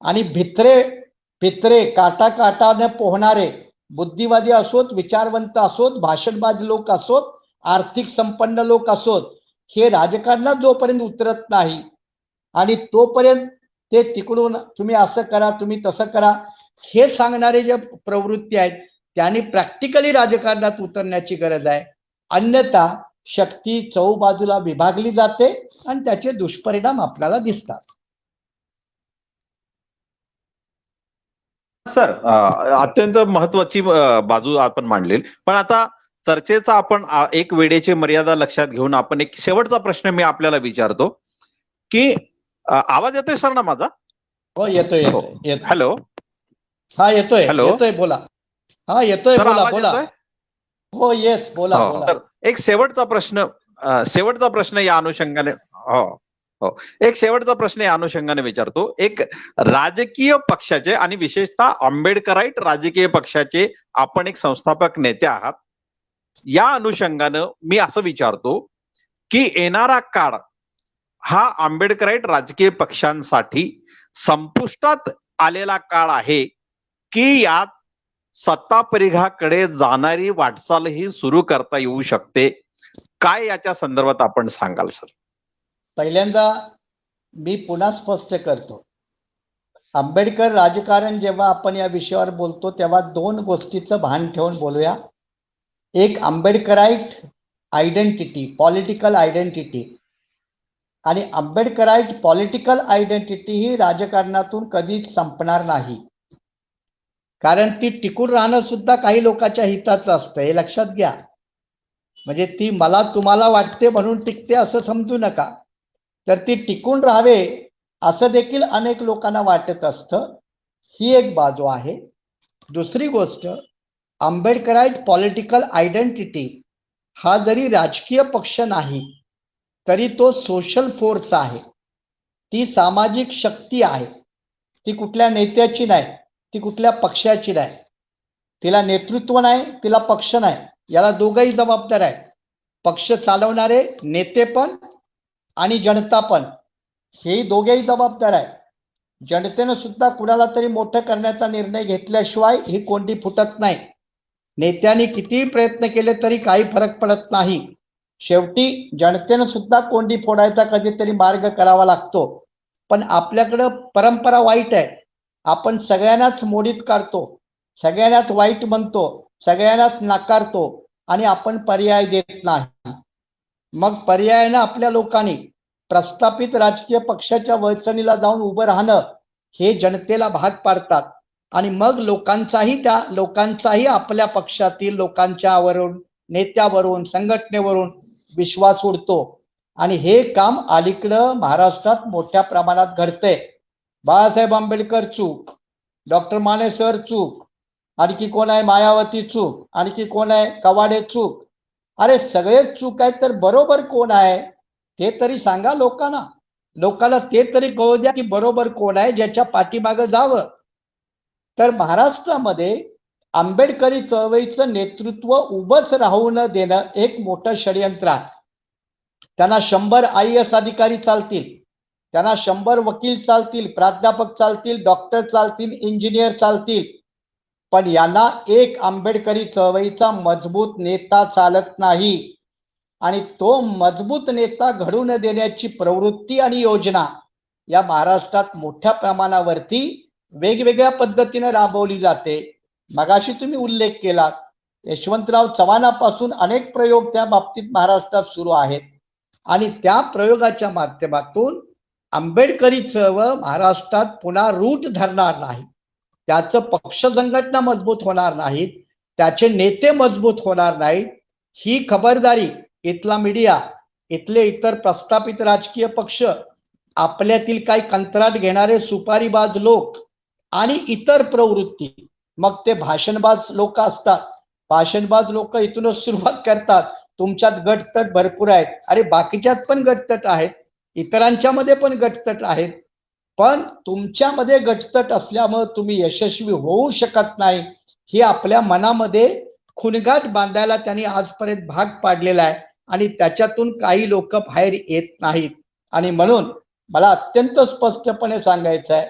आणि भित्रे काटाने पोहणारे बुद्धिवादी असोत, विचारवंत असोत, भाषणबाज लोक असोत, आर्थिक संपन्न लोक असोत, हे राजकारणात जोपर्यंत उतरत नाही आणि तोपर्यंत ते तिकडून तुम्ही असं करा, तुम्ही तसं करा हे सांगणारे जे प्रवृत्ती आहेत त्यांनी प्रॅक्टिकली राजकारणात उतरण्याची गरज आहे. अन्यथा शक्ती चौबाजूला विभागली जाते आणि त्याचे दुष्परिणाम आपल्याला दिसतात. सर, अत्यंत महत्वाची बाजू आपण मांडली. पण आता चर्चेचा आपण एक वेळेची मर्यादा लक्षात घेऊन आपण एक शेवटचा प्रश्न मी आपल्याला विचारतो की आवाज येतोय सर ना माझा? हो, येतोय येतोय. हॅलो, हा येतोय. हॅलो, येतोय, बोला. हा येतोय, बोला बोला. हो, येस, बोला बोला. एक शेवटचा प्रश्न या अनुषंगाने, हो, एक शेवटचा प्रश्न या अनुषंगाने विचारतो. एक राजकीय पक्षाचे आणि विशेषतः आंबेडकराईट राजकीय पक्षाचे आपण एक संस्थापक नेते आहात, या अनुषंगानं मी असं विचारतो की येणारा काळ हा आंबेडकराईट राजकीय पक्षांसाठी संपुष्टात आलेला काळ आहे की यात सत्ता परिघाकडे जाणारी वाटचालही सुरू करता येऊ शकते. काय याच्या संदर्भात आपण सांगाल सर? पहिल्यांदा मी पुन्हा स्पष्ट करतो, आंबेडकर राजकारण जेव्हा आपण या विषयावर बोलतो तेव्हा दोन गोष्टीचं भान ठेवून बोलूया. एक आंबेडकराईट आयडेंटिटी, पॉलिटिकल आयडेंटिटी, आणि आंबेडकराईट पॉलिटिकल आयडेंटिटी ही राजकारणातून कधीच संपणार नाही. कारण ती टिकून राहणं सुद्धा काही लोकांच्या हिताचं असतं, हे लक्षात घ्या. म्हणजे ती मला तुम्हाला वाटते म्हणून टिकते असं समजू नका, तर ती टिकून राहावे असं देखील अनेक लोकांना वाटत असतं. ही एक बाजू आहे. दुसरी गोष्ट, आंबेडकराईट पॉलिटिकल आयडेंटिटी हा जरी राजकीय पक्ष नाही तरी तो सोशल फोर्स आहे, ती सामाजिक शक्ती आहे. ती कुठल्या नेत्याची नाही, ती कुठल्या पक्षाची नाही. तिला नेतृत्व नाही, तिला पक्ष नाही. याला दोघंही जबाबदार आहे, पक्ष चालवणारे नेते पण आणि जनता पण, हे दोघेही जबाबदार आहे. जनतेनं सुद्धा कुणाला तरी मोठं करण्याचा निर्णय घेतल्याशिवाय ही कोंडी फुटत नाही. नेत्यांनी कितीही प्रयत्न केले तरी काही फरक पडत नाही. शेवटी जनतेनं सुद्धा कोंडी फोडायचा कधीतरी मार्ग करावा लागतो. पण आपल्याकडं परंपरा वाईट आहे, आपण सगळ्यांनाच मोडीत काढतो, सगळ्यांनाच वाईट म्हणतो, सगळ्यांनाच नाकारतो आणि आपण पर्याय देत नाही. मग पर्यायानं आपल्या लोकांनी प्रस्थापित राजकीय पक्षाच्या वळचणीला जाऊन उभं राहणं हे जनतेला भाग पाडतात आणि मग लोकांचाही आपल्या पक्षातील लोकांच्यावरून, नेत्यावरून, संघटनेवरून विश्वास उडतो. आणि हे काम अलीकडं महाराष्ट्रात मोठ्या प्रमाणात घडतंय. बाळासाहेब आंबेडकर चूक, डॉक्टर माने सर चूक, आणखी कोण आहे मायावती चूक, आणखी कोण आहे कवाडे चूक. अरे सगळे चूक आहेत तर बरोबर कोण आहे ते तरी सांगा लोकांना. लोकांना ते तरी कळू द्या की बरोबर कोण आहे, ज्याच्या पाठीमागं जावं. तर महाराष्ट्रामध्ये आंबेडकरी चळवळीचं नेतृत्व उभंच राहू न देणं एक मोठं षडयंत्र आहे. त्यांना 100 IAS अधिकारी चालतील, त्यांना 100 वकील चालतील, प्राध्यापक चालतील, डॉक्टर चालतील, इंजिनियर चालतील, पण यांना एक आंबेडकरी चळवळीचा मजबूत नेता चालत नाही. आणि तो मजबूत नेता घडवून देण्याची प्रवृत्ती आणि योजना या महाराष्ट्रात मोठ्या प्रमाणावरती वेगवेगळ्या पद्धतीने राबवली जाते. मगाशी तुम्ही उल्लेख केला, यशवंतराव चव्हाणापासून अनेक प्रयोग त्या बाबतीत महाराष्ट्रात सुरू आहेत आणि त्या प्रयोगाच्या माध्यमातून आंबेडकरी चळवळ महाराष्ट्रात पुन्हा रूट धरणार नाही. त्याचं पक्ष संघटना मजबूत होणार नाहीत, त्याचे नेते मजबूत होणार नाहीत. ही खबरदारी इथला मीडिया, इथले इतर प्रस्थापित राजकीय पक्ष, आपल्यातील काही कंत्राट घेणारे सुपारीबाज लोक आणि इतर प्रवृत्ती, मग ते भाषणबाज लोक असतात. भाषणबाज लोक इथूनच सुरुवात करतात, तुमच्यात गटतट भरपूर आहेत. अरे बाकीच्यात पण गटतट आहेत, इतरांच्या मध्ये पण गटतट आहेत, पण तुमच्यामध्ये गटतट असल्यामुळे तुम्ही यशस्वी होऊ शकत नाही. ही आपल्या मनामध्ये खुणगाट बांधायला त्यांनी आजपर्यंत भाग पाडलेला आहे आणि त्याच्यातून काही लोक बाहेर येत नाहीत. आणि म्हणून मला अत्यंत स्पष्टपणे सांगायचं आहे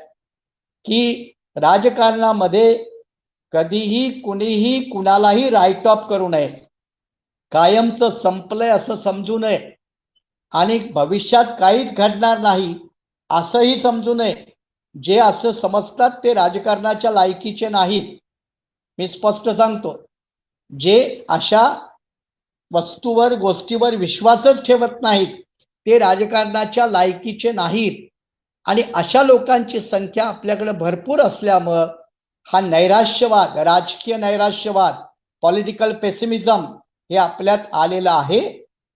की राजकारणामध्ये कधीही कुणीही कुणालाही राईट ऑफ करू नये, कायमचं संपलंय असं समजू नये आणि भविष्यात काहीच घडणार नाही असंही समजू नये. जे असं समजतात ते राजकारणाच्या लायकीचे नाहीत. मी स्पष्ट सांगतो, जे अशा वस्तूवर, गोष्टीवर विश्वासच ठेवत नाहीत ते राजकारणाच्या लायकीचे नाहीत. आणि अशा लोकांची संख्या आपल्याकडे भरपूर असल्यामुळं हा नैराश्यवाद, राजकीय नैराश्यवाद, पॉलिटिकल पेसिमिझम हे आपल्यात आलेलं आहे.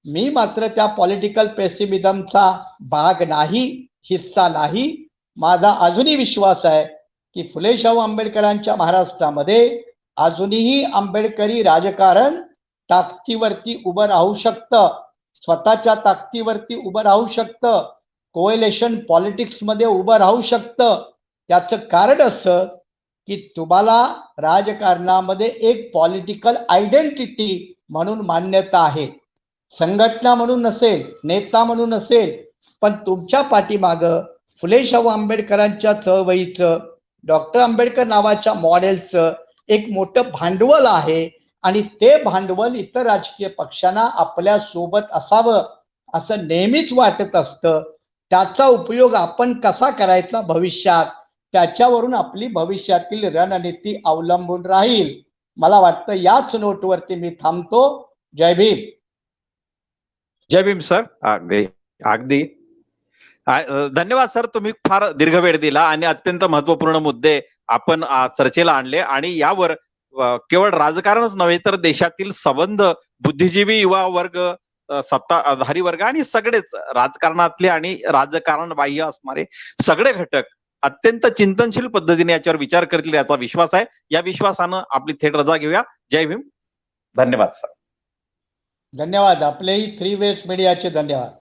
मी मात्र त्या पॉलिटिकल पेसिमिझमचा भाग नाही, हिस्सा नाही. माझा अजूनही विश्वास आहे की फुले शाहू आंबेडकरांच्या महाराष्ट्रामध्ये अजूनही आंबेडकरी राजकारण ताकदीवरती उभं राहू शकतं, स्वतःच्या ताकदीवरती उभं राहू शकतं, कोएलेशन पॉलिटिक्स मध्ये उभं राहू शकतं. त्याचं कारण असं की तुम्हाला राजकारणामध्ये एक पॉलिटिकल आयडेंटिटी म्हणून मान्यता आहे. संघटना म्हणून नसेल, नेता म्हणून नसेल, पण तुमच्या पाठीमागं फुले शाहू आंबेडकरांच्या चळवळीचं डॉक्टर आंबेडकर नावाच्या मॉडेलचं एक मोठं भांडवल आहे आणि ते भांडवल इतर राजकीय पक्षांना आपल्या सोबत असावं असं नेहमीच वाटत असतं. त्याचा उपयोग आपण कसा करायचा भविष्यात, त्याच्यावरून आपली भविष्यातील रणनीती अवलंबून राहील. मला वाटतं याच नोटवरती मी थांबतो. जय भीम. जय भीम सर. अगदी अगदी धन्यवाद सर. तुम्ही फार दीर्घ वेळ दिला आणि अत्यंत महत्वपूर्ण मुद्दे आपण चर्चेला आणले आणि यावर केवळ राजकारणच नव्हे तर देशातील संबंध, बुद्धिजीवी युवा वर्ग, सत्ताधारी वर्ग आणि सगळेच राजकारणातले आणि राजकारण बाह्य असणारे सगळे घटक अत्यंत चिंतनशील पद्धतीने याच्यावर विचार करतील याचा विश्वास आहे. या विश्वासानं आपली थेट रजा घेऊया. जय भीम. धन्यवाद सर. धन्यवाद. आपलेही 3 वेव्स मीडियाचे धन्यवाद.